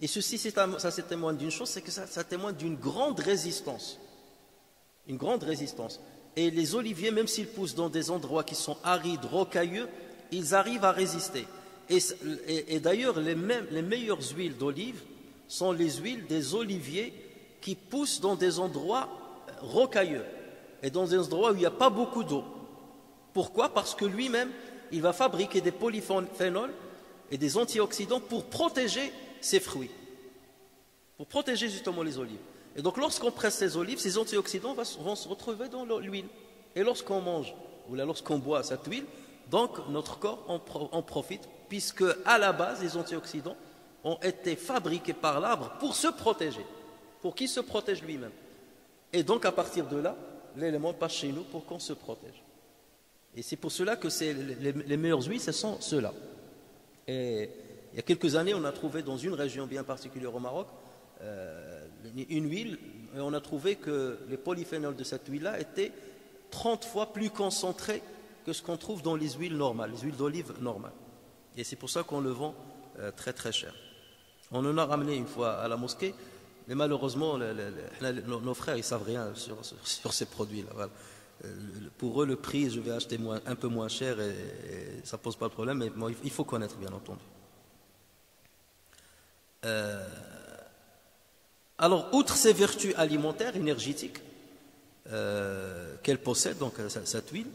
Et ceci, ça témoigne d'une chose, c'est que ça témoigne d'une grande résistance. Une grande résistance. Et les oliviers, même s'ils poussent dans des endroits qui sont arides, rocailleux, ils arrivent à résister. Et d'ailleurs, les meilleures huiles d'olive sont les huiles des oliviers qui poussent dans des endroits rocailleux et dans des endroits où il n'y a pas beaucoup d'eau. Pourquoi? Parce que lui-même, il va fabriquer des polyphénols et des antioxydants pour protéger ses fruits, pour protéger justement les olives. Et donc lorsqu'on presse ces olives, ces antioxydants vont se retrouver dans l'huile. Et lorsqu'on mange, ou là lorsqu'on boit cette huile, donc notre corps en profite, puisque à la base, les antioxydants ont été fabriqués par l'arbre pour se protéger, pour qu'il se protège lui-même. Et donc à partir de là, l'élément passe chez nous pour qu'on se protège. Et c'est pour cela que les meilleures huiles, ce sont ceux-là. Et il y a quelques années, on a trouvé dans une région bien particulière au Maroc, une huile, et on a trouvé que les polyphénols de cette huile-là étaient 30 fois plus concentrés que ce qu'on trouve dans les huiles normales, les huiles d'olive normales. Et c'est pour ça qu'on le vend très très cher. On en a ramené une fois à la mosquée, mais malheureusement, nos frères, ils ne savent rien sur ces produits-là. Voilà. Pour eux, le prix, je vais acheter un peu moins cher et ça ne pose pas de problème, mais bon, il faut connaître, bien entendu. Alors, outre ces vertus alimentaires, énergétiques qu'elle possède, donc cette huile,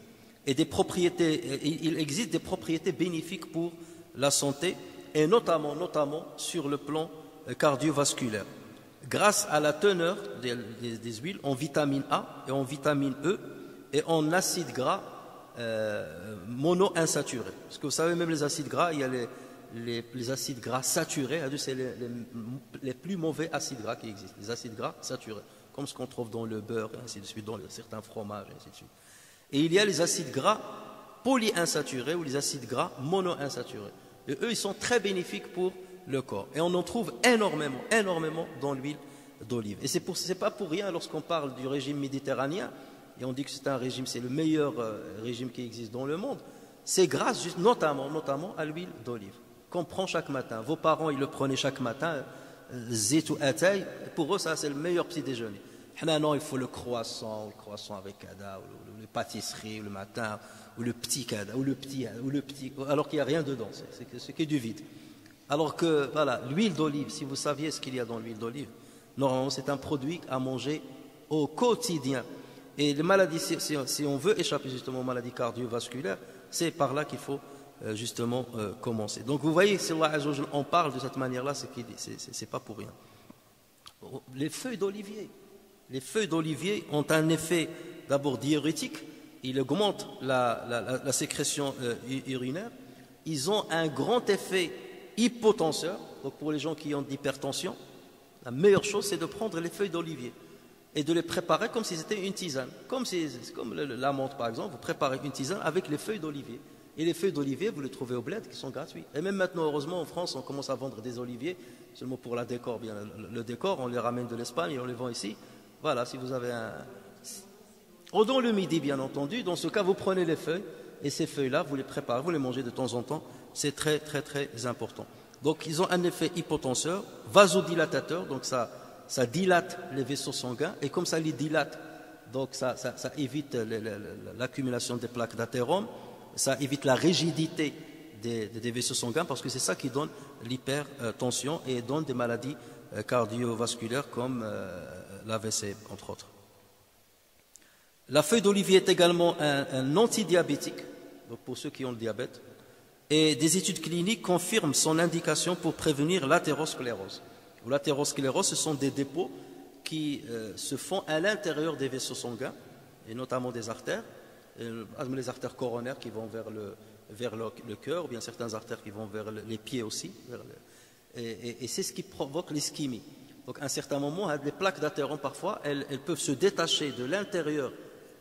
et des propriétés, il existe des propriétés bénéfiques pour la santé, et notamment sur le plan cardiovasculaire. Grâce à la teneur des huiles en vitamine A et en vitamine E et en acides gras monoinsaturés. Parce que vous savez, même les acides gras, il y a les acides gras saturés, c'est les plus mauvais acides gras qui existent, les acides gras saturés, comme ce qu'on trouve dans le beurre, et ainsi de suite, dans certains fromages, et ainsi de suite. Et il y a les acides gras polyinsaturés ou les acides gras monoinsaturés. Et eux, ils sont très bénéfiques pour le corps. Et on en trouve énormément dans l'huile d'olive. Et c'est pas pour rien lorsqu'on parle du régime méditerranéen, et on dit que c'est un régime, c'est le meilleur régime qui existe dans le monde, c'est grâce notamment à l'huile d'olive, qu'on prend chaque matin. Vos parents, ils le prenaient chaque matin, zétou atay, pour eux, ça c'est le meilleur petit déjeuner. Non, il faut le croissant avec kada, ou les pâtisseries le matin, ou le petit kada, ou le petit, alors qu'il n'y a rien dedans, c'est que du vide. Alors que, voilà, l'huile d'olive, si vous saviez ce qu'il y a dans l'huile d'olive, normalement c'est un produit à manger au quotidien. Et les maladies, si on veut échapper justement aux maladies cardiovasculaires, c'est par là qu'il faut justement commencer. Donc vous voyez, si Allah Azza wa Jalla en parle de cette manière-là, c'est pas pour rien. Les feuilles d'olivier ont un effet d'abord diurétique, ils augmentent la sécrétion urinaire, ils ont un grand effet hypotenseur. Donc pour les gens qui ont de l'hypertension, la meilleure chose c'est de prendre les feuilles d'olivier et de les préparer comme si c'était une tisane, comme la menthe par exemple. Vous préparez une tisane avec les feuilles d'olivier, et les feuilles d'olivier vous les trouvez au bled qui sont gratuits. Et même maintenant, heureusement, en France on commence à vendre des oliviers seulement pour la décor. Bien le décor, on les ramène de l'Espagne et on les vend ici. Voilà, si vous avez dans le midi, bien entendu, dans ce cas vous prenez les feuilles, et ces feuilles-là vous les préparez, vous les mangez de temps en temps. C'est très très très important. Donc ils ont un effet hypotenseur, vasodilatateur, donc ça dilate les vaisseaux sanguins, et comme ça les dilate, donc ça évite l'accumulation des plaques d'athérome, ça évite la rigidité des vaisseaux sanguins, parce que c'est ça qui donne l'hypertension et donne des maladies cardiovasculaires comme l'AVC, entre autres. La feuille d'olivier est également un antidiabétique, donc pour ceux qui ont le diabète, et des études cliniques confirment son indication pour prévenir l'athérosclérose. L'athérosclérose, ce sont des dépôts qui se font à l'intérieur des vaisseaux sanguins, et notamment des artères, les artères coronaires qui vont vers le cœur, ou bien certaines artères qui vont vers les pieds aussi, et c'est ce qui provoque l'ischémie. Donc à un certain moment, les plaques d'athérome parfois, elles peuvent se détacher de l'intérieur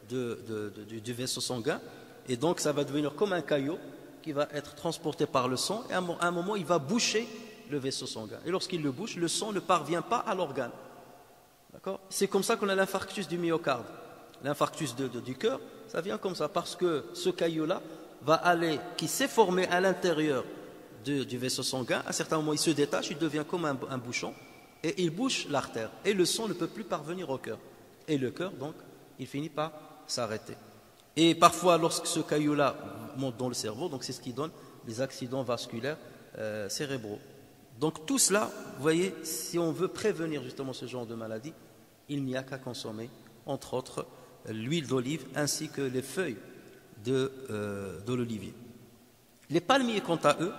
du vaisseau sanguin, et donc ça va devenir comme un caillot qui va être transporté par le sang, et à un moment il va boucher le vaisseau sanguin, et lorsqu'il le bouche, le sang ne parvient pas à l'organe. D'accord ? C'est comme ça qu'on a l'infarctus du myocarde. L'infarctus du cœur, ça vient comme ça, parce que ce caillot-là qui s'est formé à l'intérieur du vaisseau sanguin, à un certain moment il se détache, il devient comme un bouchon, et il bouche l'artère, et le sang ne peut plus parvenir au cœur, et le cœur donc il finit par s'arrêter. Et parfois lorsque ce caillou-là monte dans le cerveau, donc c'est ce qui donne les accidents vasculaires cérébraux. Donc tout cela, vous voyez, si on veut prévenir justement ce genre de maladie, il n'y a qu'à consommer, entre autres, l'huile d'olive ainsi que les feuilles de l'olivier. Les palmiers, quant à eux,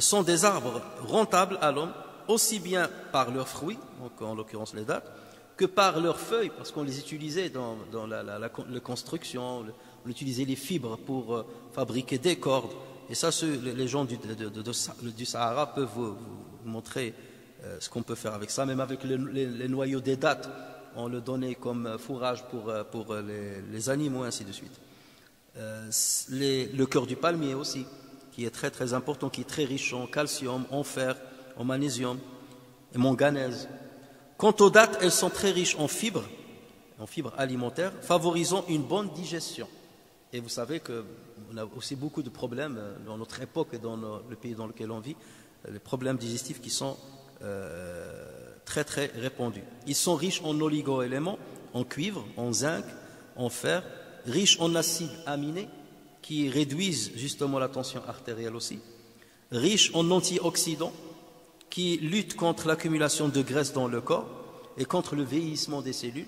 sont des arbres rentables à l'homme, aussi bien par leurs fruits, donc en l'occurrence les dattes, que par leurs feuilles, parce qu'on les utilisait dans la construction, on utilisait les fibres pour fabriquer des cordes. Et ça, les gens du Sahara peuvent vous montrer ce qu'on peut faire avec ça, même avec les noyaux des dattes. On le donnait comme fourrage pour les animaux, ainsi de suite. Le cœur du palmier aussi, qui est très très important, qui est très riche en calcium, en fer, en magnésium et manganèse. Quant aux dattes, elles sont très riches en fibres alimentaires, favorisant une bonne digestion. Et vous savez qu'on a aussi beaucoup de problèmes dans notre époque et dans le pays dans lequel on vit, les problèmes digestifs qui sont très très répandus. Ils sont riches en oligo-éléments, en cuivre, en zinc, en fer, riches en acides aminés qui réduisent justement la tension artérielle aussi, riches en antioxydants qui luttent contre l'accumulation de graisse dans le corps et contre le vieillissement des cellules.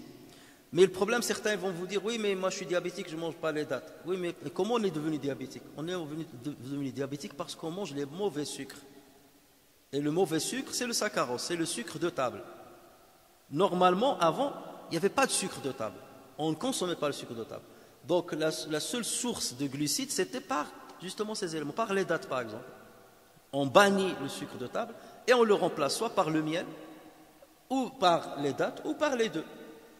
Mais le problème, certains vont vous dire, oui, mais moi je suis diabétique, je ne mange pas les dattes. Oui, mais comment on est devenu diabétique? On est devenu diabétique parce qu'on mange les mauvais sucres. Et le mauvais sucre, c'est le saccharose, c'est le sucre de table. Normalement, avant, il n'y avait pas de sucre de table. On ne consommait pas le sucre de table. Donc la seule source de glucides, c'était par justement ces éléments, par les dattes par exemple. On bannit le sucre de table et on le remplace soit par le miel, ou par les dattes, ou par les deux.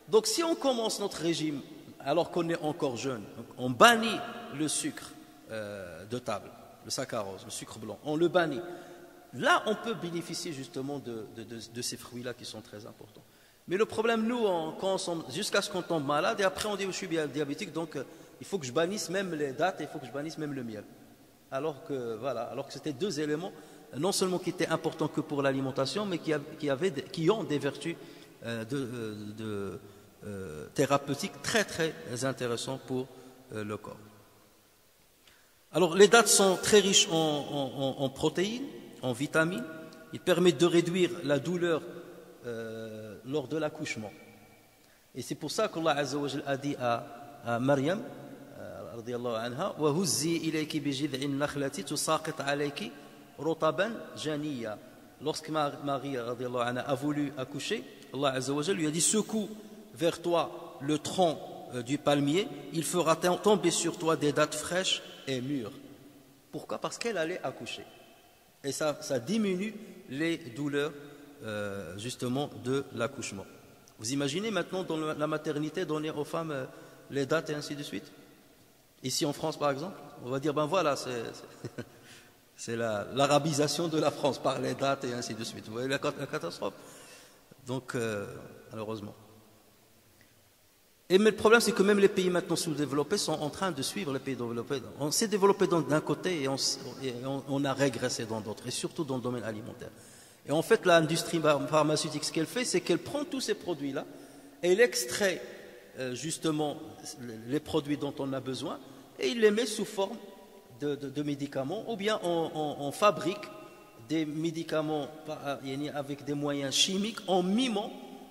Donc si on commence notre régime alors qu'on est encore jeune, on bannit le sucre de table, le saccharose, le sucre blanc, on le bannit. Là, on peut bénéficier justement de ces fruits-là qui sont très importants. Mais le problème, nous, jusqu'à ce qu'on tombe malade, et après on dit, je suis diabétique, donc il faut que je bannisse même les dattes, il faut que je bannisse même le miel. Alors que c'était deux éléments, non seulement qui étaient importants que pour l'alimentation, mais qui ont des vertus thérapeutiques très très intéressantes pour le corps. Alors les dattes sont très riches en protéines, en vitamines. Ils permettent de réduire la douleur lors de l'accouchement. Et c'est pour ça qu'Allah Azza wa Jal a dit à Maryam radiyallahu anha wa huzzi ilayki bi jid'in nakhlati tusaqit alayki rutaban janiyya. Lorsque Marie radiyallahu anha a voulu accoucher, Allah Azza wa Jal lui a dit, secoue vers toi le tronc du palmier, il fera tomber sur toi des dattes fraîches et mûres. Pourquoi? Parce qu'elle allait accoucher. Et ça diminue les douleurs justement de l'accouchement. Vous imaginez maintenant dans la maternité donner aux femmes les dattes et ainsi de suite? Ici en France par exemple, on va dire ben voilà, c'est l'arabisation de la France par les dates et ainsi de suite. Vous voyez la catastrophe? Donc malheureusement. Mais le problème, c'est que même les pays maintenant sous-développés sont en train de suivre les pays développés. On s'est développé d'un côté et on a régressé dans d'autres, et surtout dans le domaine alimentaire. Et en fait, l'industrie pharmaceutique, ce qu'elle fait, c'est qu'elle prend tous ces produits-là et elle extrait justement les produits dont on a besoin et il les met sous forme de médicaments, ou bien on fabrique des médicaments avec des moyens chimiques en mimant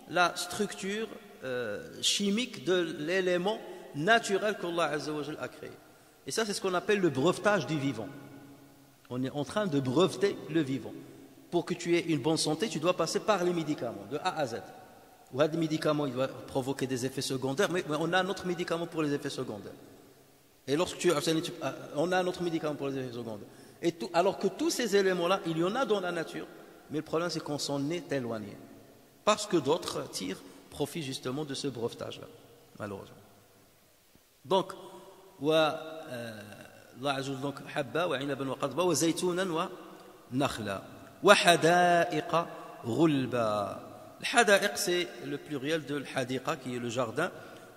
la structure chimique de l'élément naturel qu'Allah Azza wa Jal a créé. Et ça, c'est ce qu'on appelle le brevetage du vivant. On est en train de breveter le vivant. Pour que tu aies une bonne santé, tu dois passer par les médicaments, de A à Z. Ou des médicaments, ils doivent provoquer des effets secondaires, mais on a un autre médicament pour les effets secondaires. Et lorsque on a un autre médicament pour les effets secondaire. Alors que tous ces éléments-là, il y en a dans la nature, mais le problème, c'est qu'on s'en est éloigné. Parce que d'autres profitent justement de ce brevetage-là, malheureusement. Donc, habba wa inaban wa qadba wa zaytunan wa nakhla wa hadaiqa ghulba. Le hadaiq, c'est le pluriel de l'hadiqa, qui est le jardin,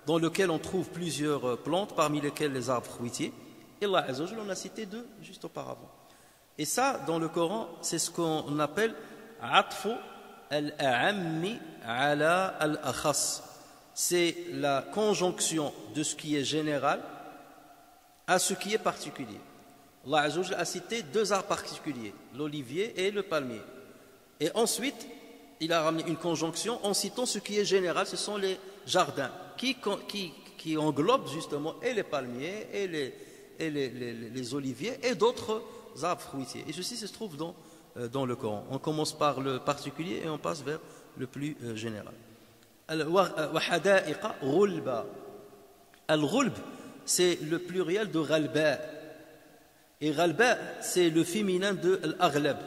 dans lequel on trouve plusieurs plantes, parmi lesquelles les arbres fruitiers. Et Allah Azza wa Jalla en a cité deux juste auparavant. Et ça, dans le Coran, c'est ce qu'on appelle atfu al-a'ammi ala al-akhas. C'est la conjonction de ce qui est général à ce qui est particulier. Allah Azza wa Jalla a cité deux arbres particuliers, l'olivier et le palmier. Et ensuite, il a ramené une conjonction en citant ce qui est général, ce sont les jardins qui englobent justement et les palmiers et les oliviers et d'autres arbres fruitiers. Et ceci se trouve dans le Coran. On commence par le particulier et on passe vers le plus général. وحدائق غلبا. Al-Ghulb, c'est le pluriel de Ghalba. Et Ghalba, c'est le féminin de Al-Aghlab.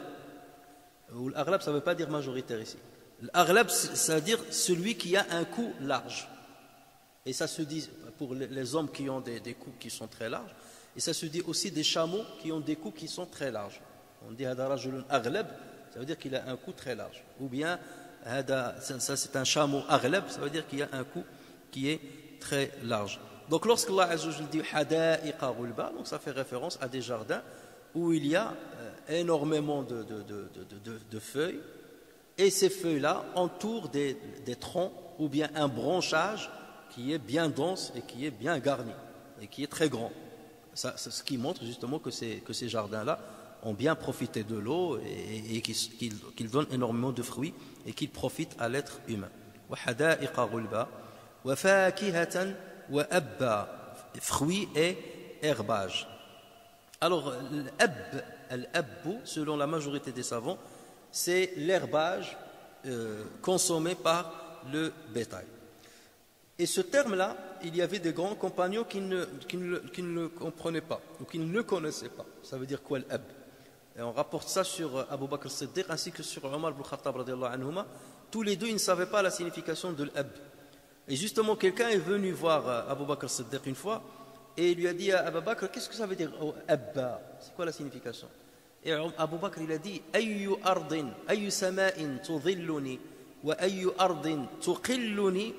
Al-Aghlab, ça ne veut pas dire majoritaire ici. Al-Aghlab, ça veut dire celui qui a un cou large. Et ça se dit pour les hommes qui ont des coups qui sont très larges. Et ça se dit aussi des chameaux qui ont des coups qui sont très larges. On dit Hada rajulun aghlab, ça veut dire qu'il a un cou très large. Ou bien, ça c'est un chameau aghlab, ça veut dire qu'il a un cou qui est très large. Donc lorsque Allah Azza wa Jalla dit Hada'iqa ghulba, donc ça fait référence à des jardins où il y a énormément de feuilles. Et ces feuilles-là entourent des troncs ou bien un branchage qui est bien dense et qui est bien garni et qui est très grand. Ce qui montre justement que ces jardins-là ont bien profité de l'eau et qu'ils donnent énormément de fruits et qu'ils profitent à l'être humain. وَحَدَائِقَ غُلْبًا وَفَاكِهَةً وَأَبًّا, fruits et herbages. Alors, l'abbu, selon la majorité des savants, c'est l'herbage consommé par le bétail. Et ce terme-là, il y avait des grands compagnons qui ne le comprenaient pas, ou qui ne le connaissaient pas. Ça veut dire quoi l'ab? Et on rapporte ça sur Abu Bakr as-Siddiq ainsi que sur Omar ibn Khattab radiyallahu anhuma. Tous les deux, ils ne savaient pas la signification de l'ab. Et justement, quelqu'un est venu voir Abu Bakr as-Siddiq une fois et il lui a dit à Abu Bakr, qu'est-ce que ça veut dire abba? C'est quoi la signification? Et Abu Bakr, il a dit, ayyu ardin, ayyu sama'in tudhilluni wa ayyu ardin tuqilluni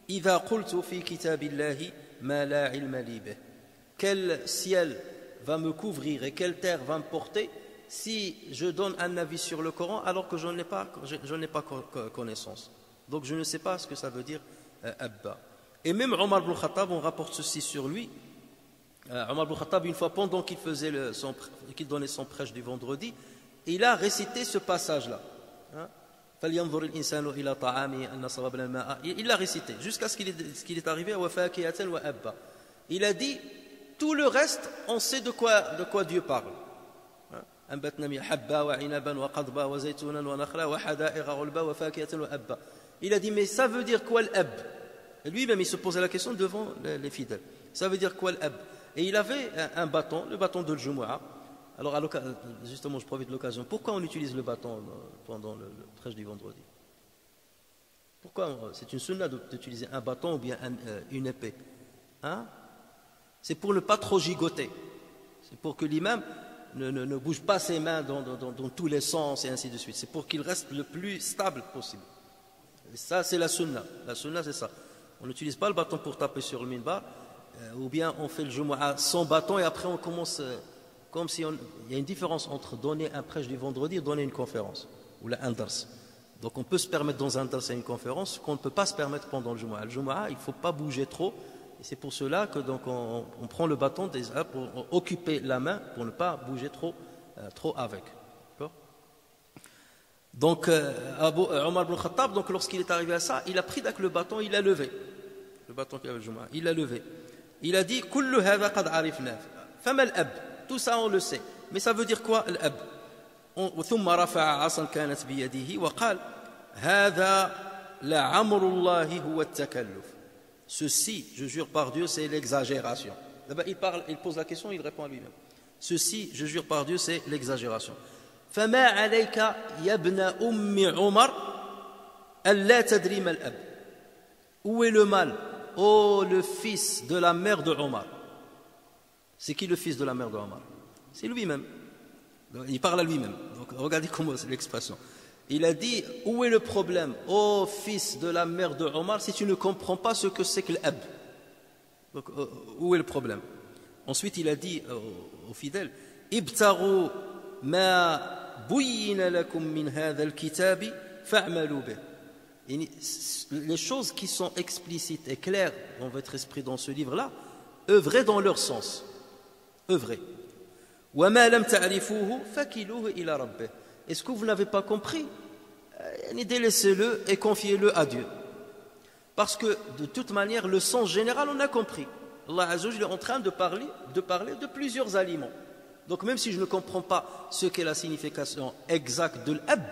idha qultu fi kitabillahi ma la ilma li bih. Quel ciel va me couvrir et quelle terre va me porter si je donne un avis sur le Coran alors que je n'ai pas connaissance. Donc je ne sais pas ce que ça veut dire abba. Et même Omar ibn Khattab, on rapporte ceci sur lui. Omar ibn Khattab, une fois pendant qu'il donnait son prêche du vendredi, il a récité ce passage-là. Il l'a récité jusqu'à ce qu'il est arrivé à il a dit tout le reste on sait de quoi Dieu parle. Il a dit mais ça veut dire quoi l'ab? Lui-même il se posait la question devant les fidèles, ça veut dire quoi l'ab? Et il avait un bâton, le bâton de l'Jumu'ah. Alors justement je profite de l'occasion, pourquoi on utilise le bâton pendant le prêche du vendredi? Pourquoi c'est une sunna d'utiliser un bâton ou bien une épée? C'est pour ne pas trop gigoter, c'est pour que l'imam ne bouge pas ses mains dans tous les sens et ainsi de suite. C'est pour qu'il reste le plus stable possible. Et ça c'est la sunna c'est ça. On n'utilise pas le bâton pour taper sur le minbar, ou bien on fait le Jumu'ah sans bâton et après on commence comme si il y a une différence entre donner un prêche du vendredi et donner une conférence ou un dars. Donc on peut se permettre dans un dars et une conférence qu'on ne peut pas se permettre pendant le Jumu'ah. Le Jumu'ah, il ne faut pas bouger trop et c'est pour cela que donc on prend le bâton pour occuper la main pour ne pas bouger trop avec. D'accord? Donc Omar ibn Khattab, donc lorsqu'il est arrivé à ça, il a pris le bâton, il l'a levé. Le bâton qui avait le Jumu'ah, il l'a levé. Il a dit kullu hadha qad arifna fama al-ab. Tout ça on le sait, mais ça veut dire quoi l'ab? ثم رفع عصا كانت بيده وقال هذا لعمر الله هو التكلف. Ceci, je jure par Dieu, c'est l'exagération. D'abord il pose la question, il répond à lui-même. Ceci, je jure par Dieu, c'est l'exagération. فما عليك يا ابن أم عمر ألا تدري ما الأب. Où est le mal? Oh, le fils de la mère de Omar. C'est qui le fils de la mère de Omar? C'est lui-même. Il parle à lui-même. Donc, regardez comment c'est l'expression. Il a dit, où est le problème? Ô fils de la mère de Omar, si tu ne comprends pas ce que c'est que l'ab. Donc, où est le problème? Ensuite, il a dit aux fidèles, ibtaru ma buyyina lakum min hadha al-kitabi fa'malu bih. Les choses qui sont explicites et claires dans votre esprit dans ce livre-là, œuvrez dans leur sens. Œuvrez. Est-ce que vous n'avez pas compris? Délaissez-le et confiez-le à Dieu. Parce que de toute manière, le sens général, on a compris. Allah Azza wa Jalla est en train de parler de plusieurs aliments. Donc même si je ne comprends pas ce qu'est la signification exacte de l'ab,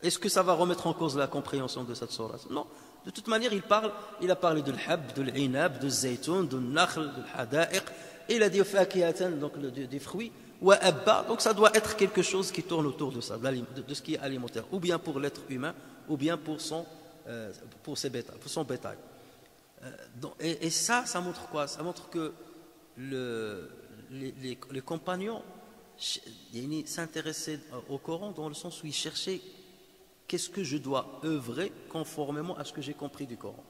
est-ce que ça va remettre en cause la compréhension de cette sourate? Non. De toute manière, il a parlé de l'hab, de l'inab, de zaytoun, de nakhl, de l'hada'iq, et il a dit fakihatan, donc des fruits, ou abba, donc ça doit être quelque chose qui tourne autour de ça, de ce qui est alimentaire, ou bien pour l'être humain, ou bien pour son bétail. Et ça montre quoi? Ça montre que les compagnons s'intéressaient au Coran dans le sens où ils cherchaient qu'est-ce que je dois œuvrer conformément à ce que j'ai compris du Coran.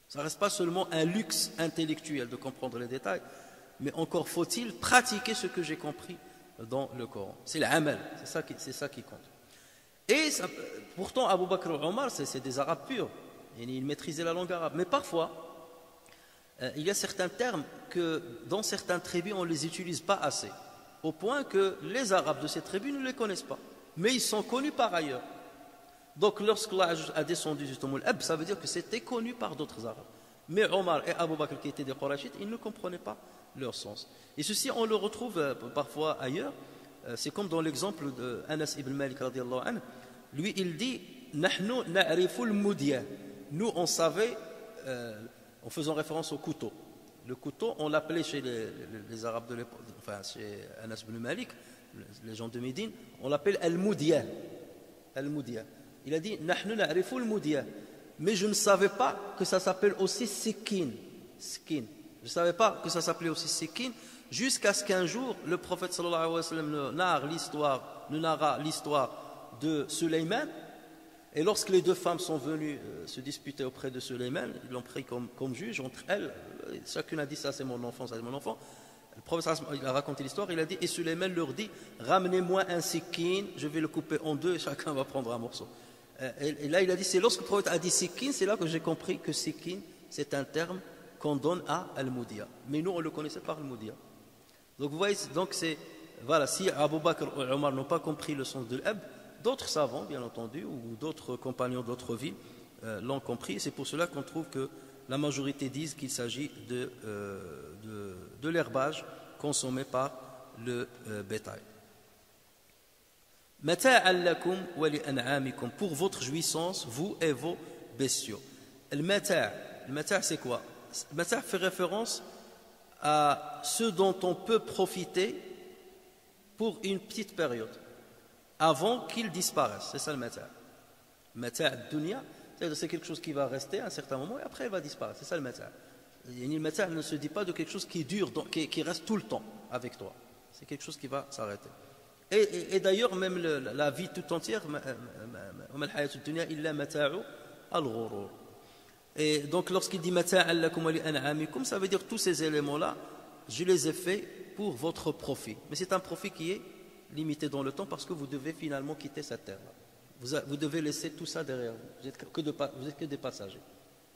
Ça ne reste pas seulement un luxe intellectuel de comprendre les détails, mais encore faut-il pratiquer ce que j'ai compris dans le Coran. C'est l'amal, c'est ça qui compte. Et ça, pourtant, Abu Bakr et Omar, c'est des Arabes purs. Ils maîtrisaient la langue arabe. Mais parfois, il y a certains termes que dans certaines tribus, on ne les utilise pas assez. Au point que les Arabes de ces tribus ne les connaissent pas. Mais ils sont connus par ailleurs. Donc lorsqu'Allah a descendu justement l'Ab, ça veut dire que c'était connu par d'autres Arabes. Mais Omar et Abu Bakr qui étaient des Qurayshites, ils ne comprenaient pas leur sens. Et ceci, on le retrouve parfois ailleurs. C'est comme dans l'exemple d'Anas ibn Malik radiyallahu anhu. Lui, il dit « Nahnu na'rifu al-mudya » Nous, on savait, en faisant référence au couteau. Le couteau, on l'appelait chez les Arabes de l'époque, enfin chez Anas ibn Malik, les gens de Médine, on l'appelle al-mudya. Al-mudya. Il a dit « Nahnu na'rifu al-mudya » Mais je ne savais pas que ça s'appelle aussi sikin. Je ne savais pas que ça s'appelait aussi sikin, jusqu'à ce qu'un jour, le prophète sallallahu alayhi wa sallam nous narra l'histoire de Sulayman. Et lorsque les deux femmes sont venues se disputer auprès de Sulayman, ils l'ont pris comme juge entre elles. Chacune a dit ça c'est mon enfant, ça c'est mon enfant. Le prophète il a raconté l'histoire, il a dit, et Sulayman leur dit, ramenez-moi un sikin, je vais le couper en deux et chacun va prendre un morceau. Et là il a dit, c'est lorsque le prophète a dit sikin, c'est là que j'ai compris que sikin c'est un terme qu'on donne à al-mudya. Mais nous on le connaissait par al-mudya. Donc vous voyez, voilà, si Abu Bakr et Omar n'ont pas compris le sens de l'ab, d'autres savants, bien entendu, ou d'autres compagnons d'autres villes l'ont compris. C'est pour cela qu'on trouve que la majorité disent qu'il s'agit de l'herbage consommé par le bétail. Mata'an lakum wa li an'amikum, pour votre jouissance, vous et vos bestiaux. Le mata' c'est quoi? Le mata' fait référence à ce dont on peut profiter pour une petite période, avant qu'il disparaisse. C'est ça le mata'. Mata' dunya, c'est quelque chose qui va rester à un certain moment et après il va disparaître. C'est ça le mata'. Le mata' ne se dit pas de quelque chose qui dure, qui reste tout le temps avec toi. C'est quelque chose qui va s'arrêter. Et d'ailleurs, même la vie tout entière, et donc lorsqu'il dit mata'an lakum wa li an'amikum, ça veut dire tous ces éléments-là, je les ai faits pour votre profit. Mais c'est un profit qui est limité dans le temps parce que vous devez finalement quitter cette terre-là. Vous devez laisser tout ça derrière vous. Vous êtes que des passagers.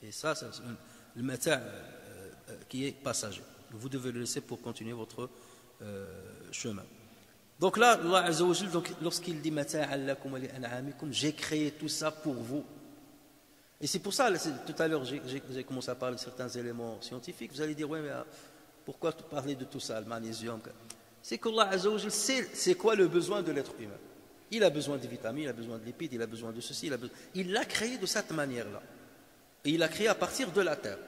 Et ça, c'est le mata' qui est passager. Vous devez le laisser pour continuer votre chemin. Donc là, Allah Azza wa Jal, lorsqu'il dit mata'an lakum wa li an'amikum, j'ai créé tout ça pour vous. Et c'est pour ça, tout à l'heure, j'ai commencé à parler de certains éléments scientifiques. Vous allez dire, oui, mais pourquoi parler de tout ça, le magnésium? C'est qu'Allah Azza wa Jal sait c'est quoi le besoin de l'être humain. Il a besoin de vitamines, il a besoin de lipides, il a besoin de ceci, il l'a créé de cette manière-là. Et il l'a créé à partir de la terre.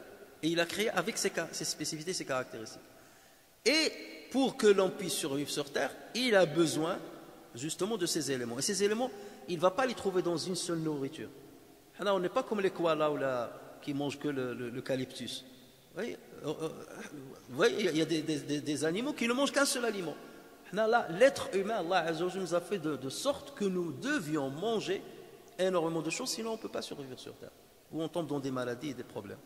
Et il l'a créé avec ses spécificités, ses caractéristiques. Et pour que l'on puisse survivre sur terre, il a besoin justement de ces éléments. Et ces éléments, il ne va pas les trouver dans une seule nourriture. On n'est pas comme les koalas qui mangent que l'eucalyptus. Vous voyez, il y a des animaux qui ne mangent qu'un seul aliment. L'être humain, Allah Azza wa Jalla nous a fait de sorte que nous devions manger énormément de choses, sinon on ne peut pas survivre sur terre. Ou on tombe dans des maladies et des problèmes.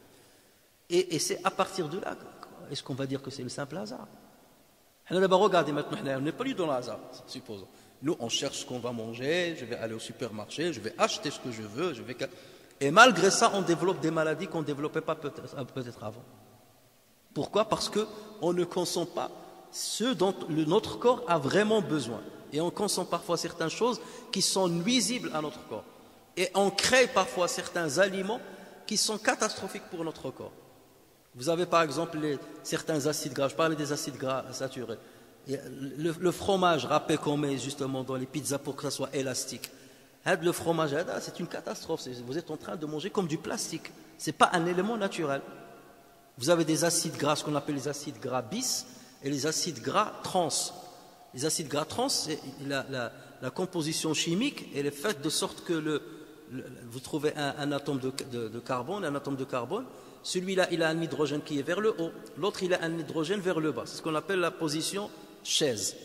Et c'est à partir de là, est-ce qu'on va dire que c'est le simple hasard? Regardez maintenant, on n'est pas du dans le hasard, supposons. Nous, on cherche ce qu'on va manger, je vais aller au supermarché, je vais acheter ce que je veux, et malgré ça, on développe des maladies qu'on ne développait pas peut-être avant. Pourquoi? Parce qu'on ne consomme pas ce dont notre corps a vraiment besoin. Et on consomme parfois certaines choses qui sont nuisibles à notre corps. Et on crée parfois certains aliments qui sont catastrophiques pour notre corps. Vous avez par exemple certains acides gras, je parlais des acides gras saturés. Le fromage râpé qu'on met justement dans les pizzas pour que ça soit élastique. Le fromage, c'est une catastrophe. Vous êtes en train de manger comme du plastique. Ce n'est pas un élément naturel. Vous avez des acides gras, ce qu'on appelle les acides gras bis, et les acides gras trans. Les acides gras trans, la composition chimique, elle est faite de sorte que vous trouvez un atome de carbone, un atome de carbone. Celui-là, il a un hydrogène qui est vers le haut. L'autre, il a un hydrogène vers le bas. C'est ce qu'on appelle la position chaise.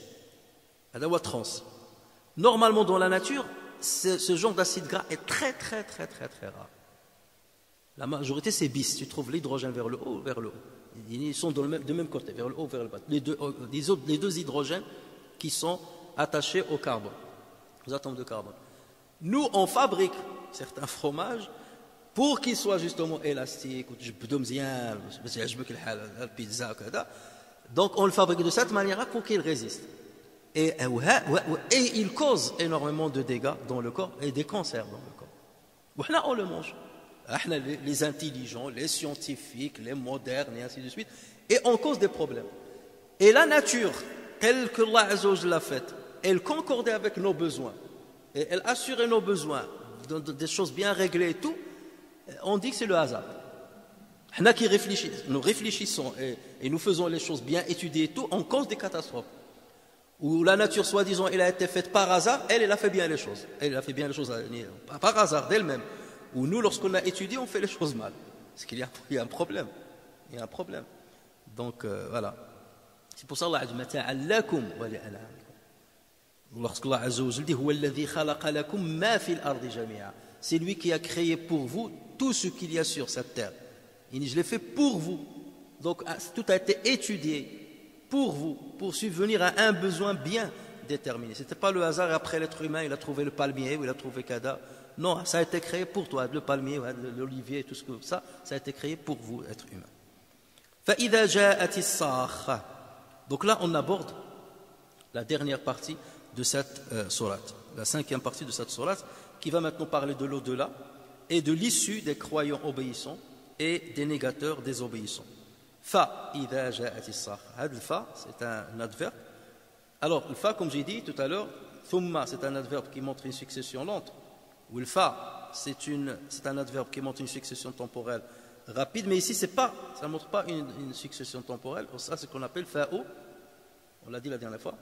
Trans. Normalement, dans la nature, ce genre d'acide gras est très rare. La majorité, c'est bis. Tu trouves l'hydrogène vers le haut, vers le haut. Ils sont de même côté, vers le haut, vers le bas. Les deux hydrogènes qui sont attachés au carbone, aux atomes de carbone. Nous, on fabrique certains fromages pour qu'ils soient justement élastiques. Donc, on le fabrique de cette manière-là pour qu'ils résistent. Et il cause énormément de dégâts dans le corps et des cancers dans le corps. Là, on le mange. Les intelligents, les scientifiques, les modernes et ainsi de suite. Et on cause des problèmes. Et la nature, telle que Allah Azza wa Jalla l'a faite, elle concordait avec nos besoins. Et elle assurait nos besoins, des choses bien réglées et tout. On dit que c'est le hasard. Nous réfléchissons et nous faisons les choses bien étudiées et tout, on cause des catastrophes. Où la nature, soi-disant, elle a été faite par hasard, elle a fait bien les choses. Elle a fait bien les choses par hasard d'elle-même. Où nous, lorsqu'on a étudié, on fait les choses mal. Parce qu'il y a un problème. Il y a un problème. Donc, voilà. C'est pour ça Allah a dit mata'allakum wa li'an'amikum. Lorsqu'Allah Azza wa Jalla dit huwa alladhi khalaqa lakum ma fil ardi jami'a. C'est lui qui a créé pour vous tout ce qu'il y a sur cette terre. Il dit je l'ai fait pour vous. Donc tout a été étudié pour vous, pour subvenir à un besoin bien déterminé. Ce n'était pas le hasard, après l'être humain, il a trouvé le palmier ou il a trouvé Kada. Non, ça a été créé pour toi, le palmier, l'olivier, tout ce que ça a été créé pour vous, être humain. فَإِذَا جَاءَتِ الصَّاخَّةُ. Donc là, on aborde la dernière partie de cette sourate, la 5e partie de cette sourate, qui va maintenant parler de l'au-delà et de l'issue des croyants obéissants et des négateurs désobéissants. Fa, idha ja'ati as-sakha. Le fa, c'est un adverbe. Alors, le fa, comme j'ai dit tout à l'heure, thumma, c'est un adverbe qui montre une succession lente. Ou le fa, c'est un adverbe qui montre une succession temporelle rapide, mais ici, ça ne montre pas une succession temporelle. Ça, c'est ce qu'on appelle fa'u. On l'a dit la dernière fois.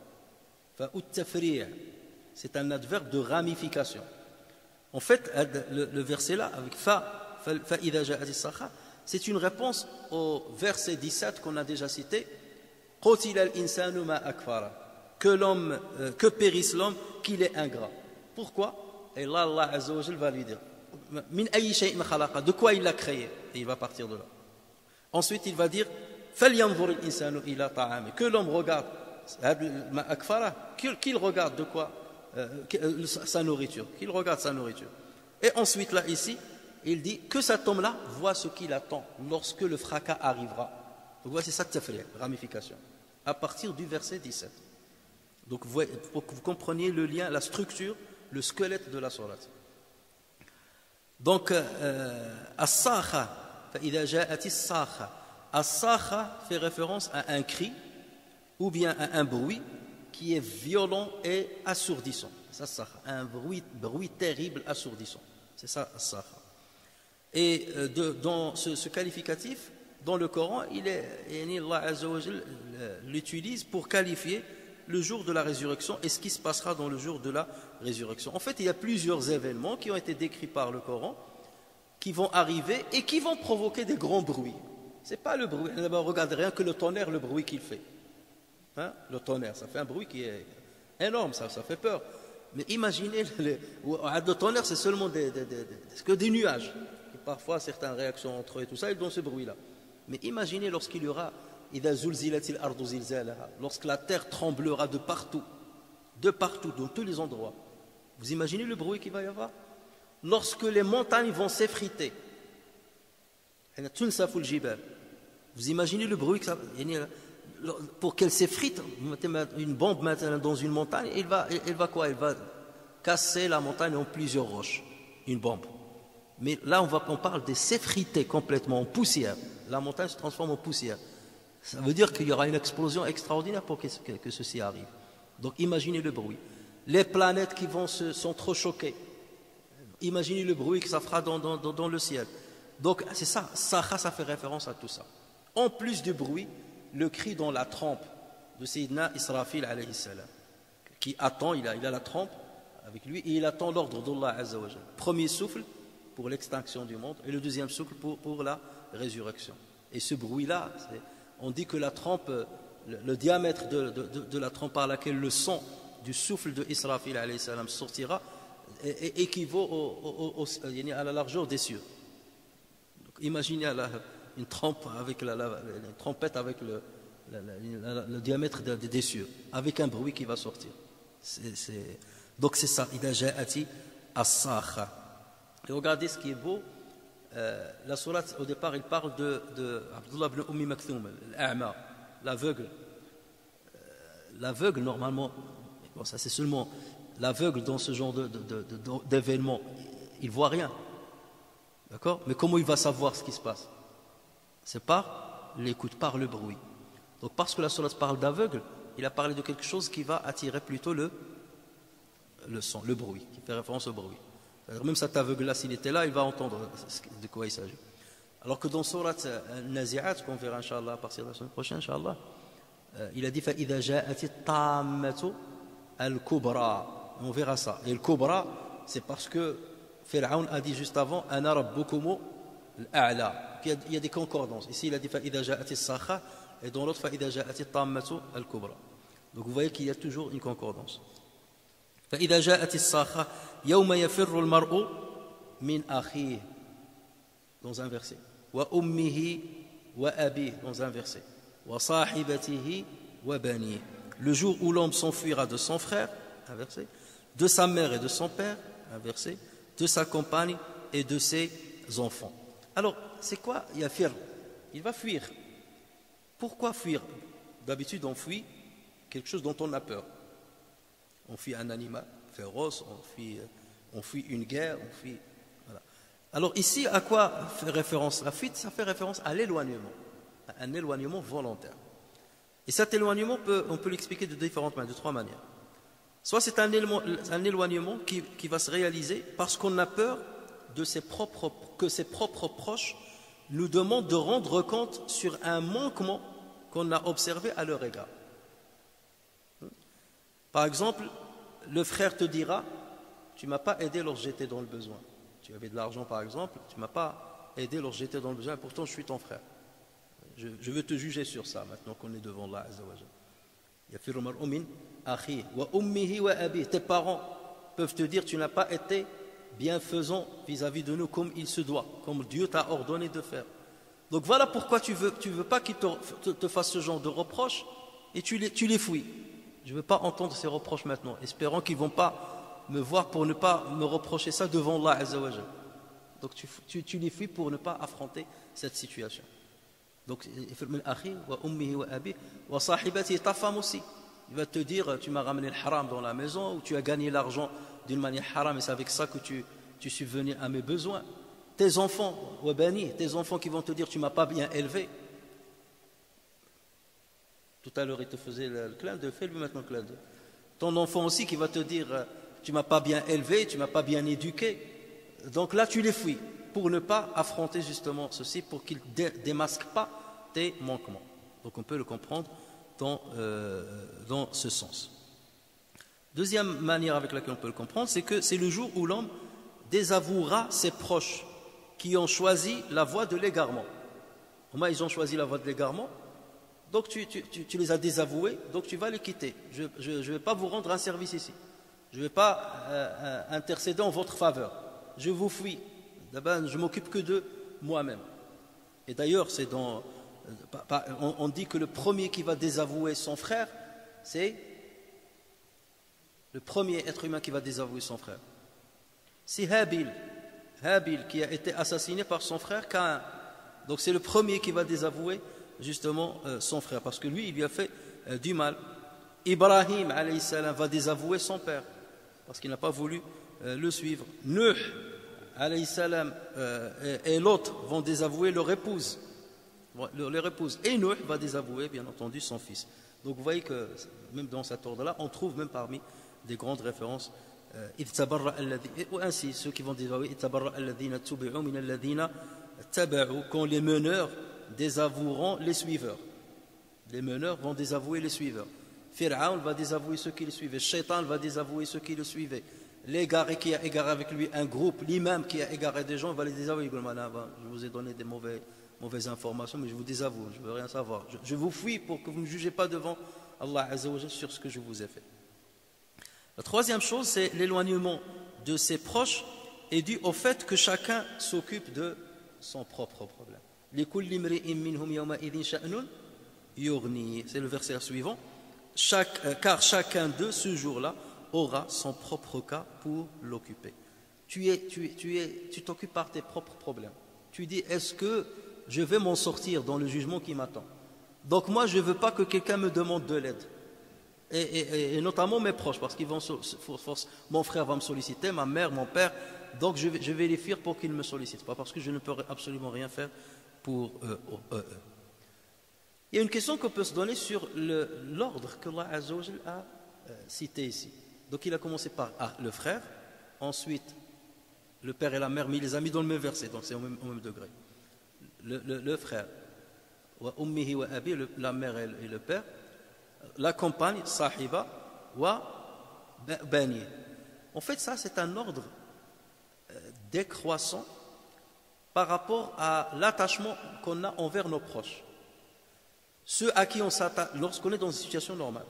Fa'u tafri'. C'est un adverbe de ramification. En fait, le verset là, avec fa idha ja'ati as-sakha, c'est une réponse au verset 17 qu'on a déjà cité. Qutila al-insanu ma akfara. Que périsse l'homme, qu'il est ingrat. Pourquoi? Et là, Allah Azza wa Jalla va lui dire min ayyi shay'in khalaqa, de quoi il l'a créé, et il va partir de là. Ensuite, il va dire falyanzur al-insanu ila ta'ami, que l'homme regarde ma akfara, qu'il regarde de quoi sa nourriture, qu'il regarde sa nourriture. Et ensuite, là, ici, il dit que cet homme-là voit ce qu'il attend lorsque le fracas arrivera. Donc voici ça, ramification, à partir du verset 17. Donc, pour que vous compreniez le lien, la structure, le squelette de la sourate. Donc, as-sakha, فإذا جاءت الصاخة. As-sakha fait référence à un cri ou bien à un bruit qui est violent et assourdissant. C'est ça, un bruit terrible, assourdissant. C'est ça, as-sakha. Et dans ce qualificatif, dans le Coran, Allah Azza wa Jalla l'utilise pour qualifier le jour de la résurrection et ce qui se passera dans le jour de la résurrection. En fait, il y a plusieurs événements qui ont été décrits par le Coran, qui vont arriver et qui vont provoquer des grands bruits. Ce n'est pas le bruit, regardez rien que le tonnerre, le bruit qu'il fait. Le tonnerre, ça fait un bruit qui est énorme, ça fait peur. Mais imaginez, le tonnerre, c'est seulement que des nuages. Et parfois, certaines réactions entre eux et tout ça, ils donnent ce bruit-là. Mais imaginez lorsqu'il y aura lorsque la terre tremblera de partout, dans tous les endroits. Vous imaginez le bruit qu'il va y avoir? Lorsque les montagnes vont s'effriter. Vous imaginez le bruit que ça... Pour qu'elle s'effrite, vous mettez une bombe maintenant dans une montagne, elle va quoi? Elle va casser la montagne en plusieurs roches. Une bombe. Mais là, on parle de s'effriter complètement en poussière. La montagne se transforme en poussière. Ça veut dire qu'il y aura une explosion extraordinaire pour que ceci arrive. Donc imaginez le bruit. Les planètes qui vont s'entrechoquer. Imaginez le bruit que ça fera dans le ciel. Donc c'est ça, Sakha, ça fait référence à tout ça. En plus du bruit, le cri dans la trempe de Sayyidina Israfil alayhi salam, qui attend, il a la trempe avec lui, et il attend l'ordre d'Allah Azza wa Jal. Premier souffle pour l'extinction du monde, et le deuxième souffle pour la résurrection. Et ce bruit-là, on dit que la trempe, le diamètre de la trempe par laquelle le son du souffle de Israfil alayhi salam sortira équivaut à la largeur des cieux. Donc, imaginez une trempe avec une trompette avec le diamètre des cieux, avec un bruit qui va sortir. Donc c'est ça, Ida ja'ati as-sakha. Et regardez ce qui est beau. La sourate, au départ, il parle de Abdullah ibn Ummi Maktoum, l'a'ma, l'aveugle. L'aveugle, normalement, bon, ça c'est seulement l'aveugle dans ce genre d'événement, il ne voit rien. D'accord? Mais comment il va savoir ce qui se passe? C'est par l'écoute, par le bruit. Donc parce que la sourate parle d'aveugle, il a parlé de quelque chose qui va attirer plutôt le son, le bruit, qui fait référence au bruit. Même cet aveugle-là, s'il était là, il va entendre de quoi il s'agit. Alors que dans sourate Nazi'at, qu'on verra Inch'Allah à partir de la semaine prochaine, Inch'Allah, il a dit فَإِذَا جَاءَتِ الطَّامَّةُ الْكُبْرَى. On verra ça. Et le Kubra, c'est parce que Pharaon a dit juste avant Ana rabbukumu al-a'la. Il y a des concordances. Ici, il a dit فَإِذَا جَاءَتِ الصَّاخَّةُ et dans l'autre فَإِذَا جَاءَتِ الطَّامَّةُ الْكُبْرَى. Donc vous voyez qu'il y a toujours une concordance. فإذا جاءت الصاخة يوم يفر المرء من أخيه dans un verset وأمه وأبيه dans un verset وصاحبته وبنيه le jour où l'homme s'enfuira de son frère un verset de sa mère et de son père un verset de sa compagne et de ses enfants. Alors c'est quoi yafir? Il va fuir. Pourquoi fuir? D'habitude on fuit quelque chose dont on a peur. On fuit un animal féroce, on fuit une guerre, voilà. Alors ici, à quoi fait référence la fuite? Ça fait référence à l'éloignement, à un éloignement volontaire. Et cet éloignement, on peut l'expliquer de différentes manières, de trois manières. Soit c'est un éloignement qui va se réaliser parce qu'on a peur que ses propres proches nous demandent de rendre compte sur un manquement qu'on a observé à leur égard. Par exemple, le frère te dira tu ne m'as pas aidé lorsque j'étais dans le besoin. Tu avais de l'argent par exemple, tu ne m'as pas aidé lorsque j'étais dans le besoin, pourtant je suis ton frère. Je veux te juger sur ça maintenant qu'on est devant Allah Azza wa Jal. Tes parents peuvent te dire tu n'as pas été bienfaisant vis-à-vis de nous comme il se doit, comme Dieu t'a ordonné de faire. Donc voilà pourquoi tu veux pas qu'ils te fassent ce genre de reproches et tu les fouilles. Je ne veux pas entendre ces reproches maintenant, espérant qu'ils ne vont pas me voir pour ne pas me reprocher ça devant Allah Azza wa Jal. Donc tu les fuis pour ne pas affronter cette situation. Donc ta femme aussi, il va te dire tu m'as ramené le haram dans la maison ou tu as gagné l'argent d'une manière haram et c'est avec ça que tu subvenais à mes besoins. Tes enfants qui vont te dire tu ne m'as pas bien élevé. Tout à l'heure, il te faisait le clin d'œil, fais-lui maintenant le clin d'œil. Ton enfant aussi qui va te dire tu ne m'as pas bien élevé, tu ne m'as pas bien éduqué. Donc là, tu les fuis pour ne pas affronter justement ceci, pour qu'ils ne démasquent pas tes manquements. Donc on peut le comprendre dans ce sens. Deuxième manière avec laquelle on peut le comprendre, c'est que c'est le jour où l'homme désavouera ses proches qui ont choisi la voie de l'égarement. Au moins, ils ont choisi la voie de l'égarement. Donc tu les as désavoués, donc tu vas les quitter. Je ne vais pas vous rendre un service ici. Je ne vais pas intercéder en votre faveur. Je vous fuis. Je m'occupe que de moi-même. Et d'ailleurs, on dit que le premier qui va désavouer son frère, c'est le premier être humain qui va désavouer son frère. C'est Habil qui a été assassiné par son frère Caïn. Donc c'est le premier qui va désavouer justement son frère, parce que lui il lui a fait du mal. Ibrahim alayhi salam va désavouer son père parce qu'il n'a pas voulu le suivre. Nuh alayhi salam et l'autre vont désavouer leur épouse. Et Nuh va désavouer bien entendu son fils. Donc vous voyez que même dans cet ordre là on trouve même parmi des grandes références إذ تبرأ الذين, ou ainsi ceux qui vont dire oui, إذ تبرأ الذين اتبعوا من الذين اتبعوا, quand les meneurs désavoueront les suiveurs. Les meneurs vont désavouer les suiveurs. Pharaon va désavouer ceux qui le suivaient. Shaitan va désavouer ceux qui le suivaient. L'égaré qui a égaré avec lui un groupe, l'imam qui a égaré des gens va les désavouer. Je vous ai donné des mauvaises informations, mais je vous désavoue, je ne veux rien savoir. Je vous fuis pour que vous ne me jugez pas devant Allah Azza wa Jalla sur ce que je vous ai fait. La troisième chose, c'est l'éloignement de ses proches est dû au fait que chacun s'occupe de son propre problème. C'est le verset suivant. Car chacun d'eux, ce jour-là, aura son propre cas pour l'occuper. Tu t'occupes par tes propres problèmes. Tu dis, est-ce que je vais m'en sortir dans le jugement qui m'attend? Donc moi, je ne veux pas que quelqu'un me demande de l'aide. Et notamment mes proches, parce qu'ils vont, mon frère va me solliciter, ma mère, mon père, donc je vais les fuir pour qu'ils ne me sollicitent pas, parce que je ne peux absolument rien faire pour eux. Il y a une question qu'on peut se donner sur l'ordre que Allah Azza wa Jal a cité ici. Donc il a commencé par le frère, ensuite le père et la mère, mais il les a mis dans le même verset, donc c'est au même degré. Le frère, wa ummihi wa abi, la mère et le père, la compagne, sahiba, wa bani. En fait, ça, c'est un ordre décroissant par rapport à l'attachement qu'on a envers nos proches. Ceux à qui on s'attache, lorsqu'on est dans une situation normale,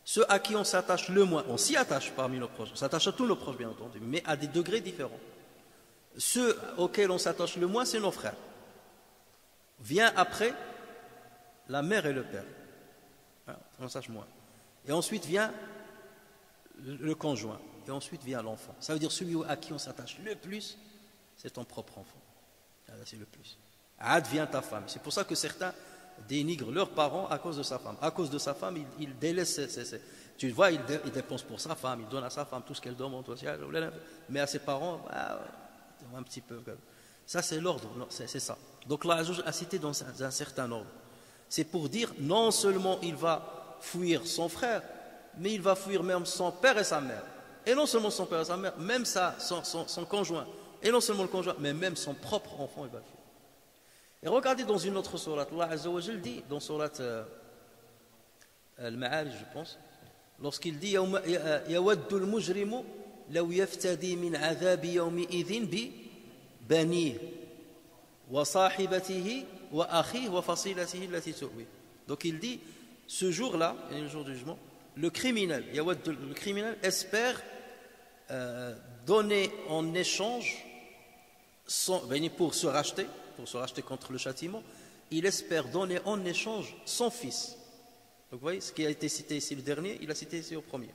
ceux à qui on s'attache le moins, on s'y attache parmi nos proches, on s'attache à tous nos proches, bien entendu, mais à des degrés différents. Ceux auxquels on s'attache le moins, c'est nos frères. Vient après la mère et le père. On sache moins. Et ensuite vient le conjoint. Et ensuite vient l'enfant. Ça veut dire celui à qui on s'attache le plus, c'est ton propre enfant. C'est le plus. Ad vient ta femme. C'est pour ça que certains dénigrent leurs parents à cause de sa femme. À cause de sa femme, il délaisse tu vois, il dépense pour sa femme, il donne à sa femme tout ce qu'elle demande. Mais à ses parents, un petit peu. Ça, c'est l'ordre. C'est ça. Donc là, Allah a cité dans un certain ordre. C'est pour dire, non seulement il va fuir son frère, mais il va fuir même son père et sa mère. Et non seulement son père et sa mère, même son conjoint. Et non seulement le conjoint, mais même son propre enfant, il va fuir. Et regardez dans une autre sourate, Allah Azza wa Jal dit, dans sourate Al-Ma'arij, je pense, lorsqu'il dit yawaddu al-mujrimu law yaftadi min adhabi yawmi idhin bi banihi wa sahibatihi wa akhihi wa fasilatihi allati tu'wi. Donc il dit, ce jour-là, le jour du jugement, le criminel espère donner en échange pour se racheter contre le châtiment, il espère donner en échange son fils. Donc vous voyez, ce qui a été cité ici le dernier, il a cité ici au premier.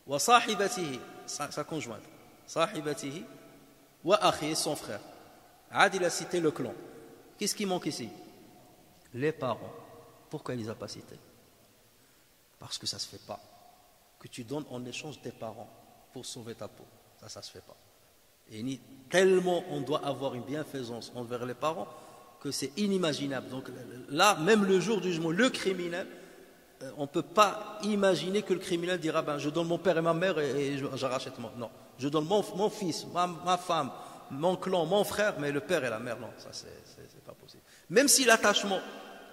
Wa sahibatihi, sa conjointe, sahibatihi, wa akhi, son frère. Ad, il a cité le clan. Qu'est-ce qui manque ici? Les parents. Pourquoi il ne les a pas cités? Parce que ça ne se fait pas. Que tu donnes en échange tes parents pour sauver ta peau. Ça ne se fait pas. Et tellement on doit avoir une bienfaisance envers les parents que c'est inimaginable. Donc là, même le jour du jugement, le criminel, on ne peut pas imaginer que le criminel dira je donne mon père et ma mère et je rachète moi. Non, je donne mon fils, ma femme, mon clan, mon frère, mais le père et la mère, non, ça c'est pas possible. Même si l'attachement,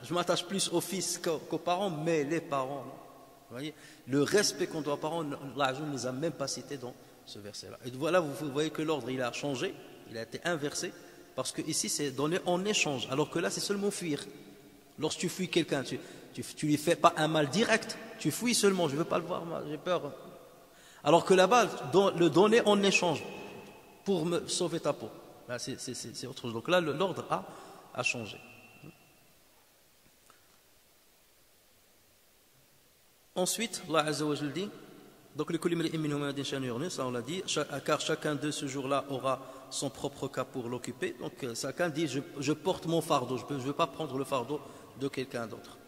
je m'attache plus au fils qu'aux parents, mais les parents, non. Vous voyez, le respect qu'on doit aux parents, Allah ne nous a même pas cité dans ce verset-là. Et voilà, vous voyez que l'ordre il a changé, il a été inversé, parce que ici c'est donné en échange, alors que là c'est seulement fuir. Lorsque tu fuis quelqu'un, tu lui fais pas un mal direct, tu fuis seulement, je veux pas le voir, j'ai peur. Alors que là-bas, le donner en échange pour me sauver ta peau, là c'est autre chose. Donc là l'ordre a changé. Ensuite, Allah Azza wa Jal dit, donc ça on l'a dit, car chacun de ce jour-là aura son propre cas pour l'occuper. Donc chacun dit, je porte mon fardeau, je ne veux pas prendre le fardeau de quelqu'un d'autre.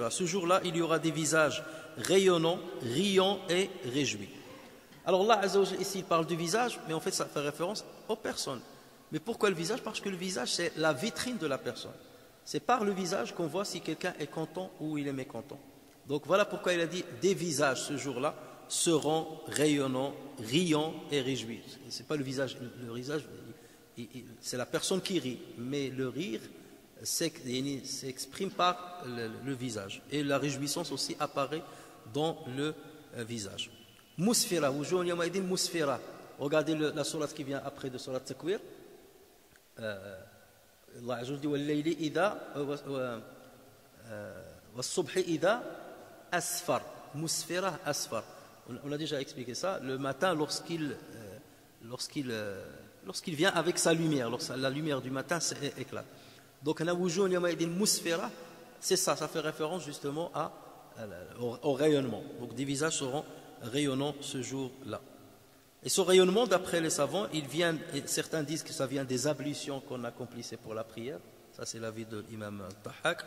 Ce jour-là, il y aura des visages rayonnants, riants et réjouis. Alors Allah Azza wa Jal ici il parle du visage, mais en fait ça fait référence aux personnes. Mais pourquoi le visage? Parce que le visage, c'est la vitrine de la personne. C'est par le visage qu'on voit si quelqu'un est content ou il est mécontent. Donc voilà pourquoi il a dit des visages ce jour-là seront rayonnants, riants et réjouis. C'est pas le visage, c'est la personne qui rit, mais le rire s'exprime par le visage. Et la réjouissance aussi apparaît dans le visage. Musfira, wujuhun yawma'idin musfira. Regardez la sourate qui vient après de sourate Takwir. Allah Azza wa Jalla dit wal-layli idha was-subhi idha asfar. Musfira asfar. On a déjà expliqué ça. Le matin, lorsqu'il vient avec sa lumière, la lumière du matin éclate. Donc, c'est ça, ça fait référence justement au rayonnement. Donc, des visages seront rayonnants ce jour-là. Et ce rayonnement, d'après les savants, certains disent que ça vient des ablutions qu'on accomplissait pour la prière. Ça, c'est l'avis de l'imam Tahak.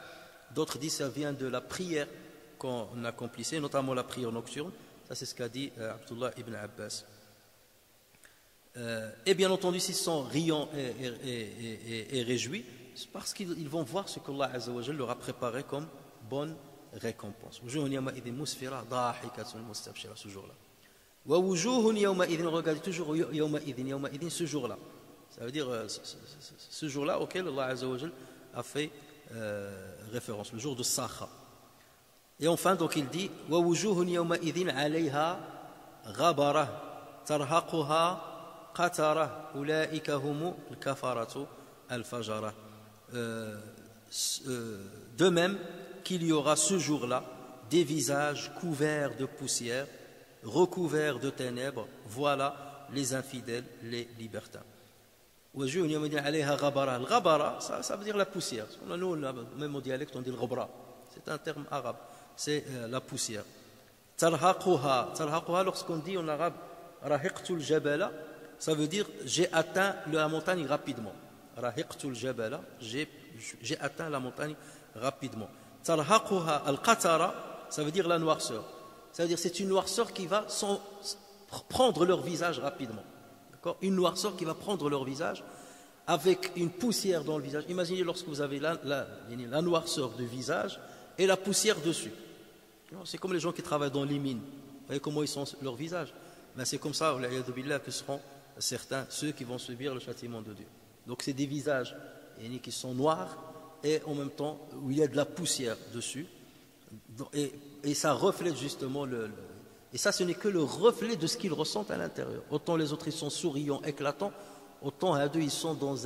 D'autres disent que ça vient de la prière qu'on accomplissait, notamment la prière nocturne. Ça, c'est ce qu'a dit Abdullah ibn Abbas. Et bien entendu, s'ils sont riants et réjouis, c'est parce qu'ils vont voir ce qu'Allah Azza wa Jalla leur a préparé comme bonne récompense. Ce jour-là. Regardez toujours ce jour-là. Ça veut dire ce jour-là auquel Allah Azza wa Jalla a fait référence, le jour de Sakha. Et enfin, donc il dit وَوُجُوهٌ يَوْمَئِذٍ عَلَيْهَا غَبَرَةٌ تَرْهَقُهَا قَتَرَةٌ أُولَئِكَ هُمُ الْكَفَرَةُ الْفَجَرَةُ. De même qu'il y aura ce jour-là des visages couverts de poussière, recouverts de ténèbres, voilà les infidèles, les libertins. وَوُجُوهٌ يَوْمَئِذٍ عَلَيْهَا غَبَرَةٌ. Le ghabara, ça veut dire la poussière. Nous, même au dialecte, on dit le ghabra. C'est un terme arabe. C'est la poussière. Tarhaquha, lorsqu'on dit en arabe rahiqtul jabala, ça veut dire j'ai atteint la montagne rapidement. Rahiqtul jabala, j'ai atteint la montagne rapidement. Tarhaquha al-qatara, ça veut dire la noirceur. Ça veut dire c'est une noirceur qui va prendre leur visage rapidement. D'accord? Une noirceur qui va prendre leur visage avec une poussière dans le visage. Imaginez lorsque vous avez la noirceur du visage et la poussière dessus. C'est comme les gens qui travaillent dans les mines. Vous voyez comment ils sont leur visage. Ben c'est comme ça, que seront certains, ceux qui vont subir le châtiment de Dieu. Donc c'est des visages qui sont noirs et en même temps où il y a de la poussière dessus. Et ça reflète justement et ça ce n'est que le reflet de ce qu'ils ressentent à l'intérieur. Autant les autres ils sont souriants, éclatants, autant à deux ils sont dans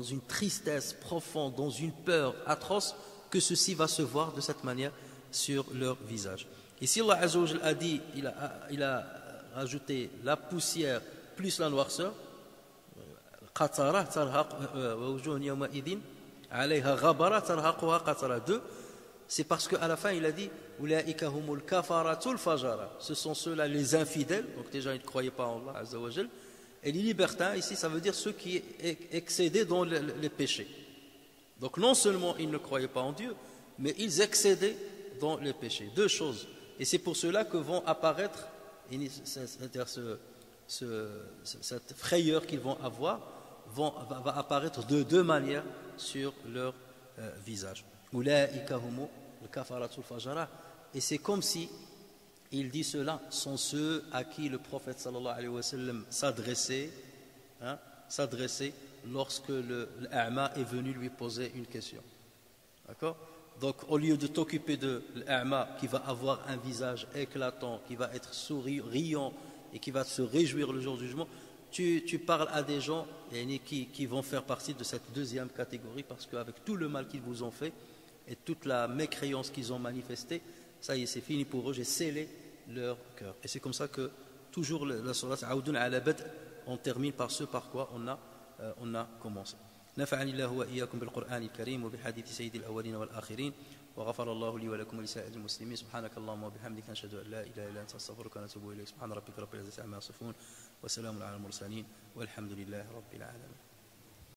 une tristesse profonde, dans une peur atroce, que ceci va se voir de cette manière sur leur visage. Ici Allah Azza wa Jalla a dit, il a rajouté la poussière plus la noirceur. Qatara wa wujuhun yawma'idhin 'alayha ghabara tarhaquha qatara. C'est parce qu'à la fin il a dit ulaika humul kafaratul fajara. Ce sont ceux-là les infidèles, donc déjà ils ne croyaient pas en Allah Azza wa Jalla. Et les libertins ici ça veut dire ceux qui excédaient dans les péchés. Donc non seulement ils ne croyaient pas en Dieu, mais ils excédaient dans les péchés. Deux choses. Et c'est pour cela que vont apparaître cette frayeur qu'ils vont avoir va apparaître de deux manières sur leur visage. Et c'est comme si il dit cela sont ceux à qui le prophète sallallahu alayhi wa sallam s'adressait lorsque l'a'ma est venu lui poser une question. D'accord? Donc au lieu de t'occuper de l'a'ma qui va avoir un visage éclatant, qui va être riant et qui va se réjouir le jour du jugement, tu parles à des gens qui vont faire partie de cette deuxième catégorie, parce qu'avec tout le mal qu'ils vous ont fait et toute la mécréance qu'ils ont manifestée, ça y est, c'est fini pour eux, j'ai scellé leur cœur. Et c'est comme ça que toujours la sourate Aoudun ala Bad, on termine par ce par quoi on a commencé. نفعني الله وإياكم بالقرآن الكريم وبحديث سيد الأولين والآخرين وغفر الله لي ولكم ولسائر المسلمين سبحانك اللهم وبحمدك نشهد أن لا إله إلا أنت نستغفرك ونتوب إليك سبحان ربك رب العزة عما يصفون وسلام على المرسلين والحمد لله رب العالمين.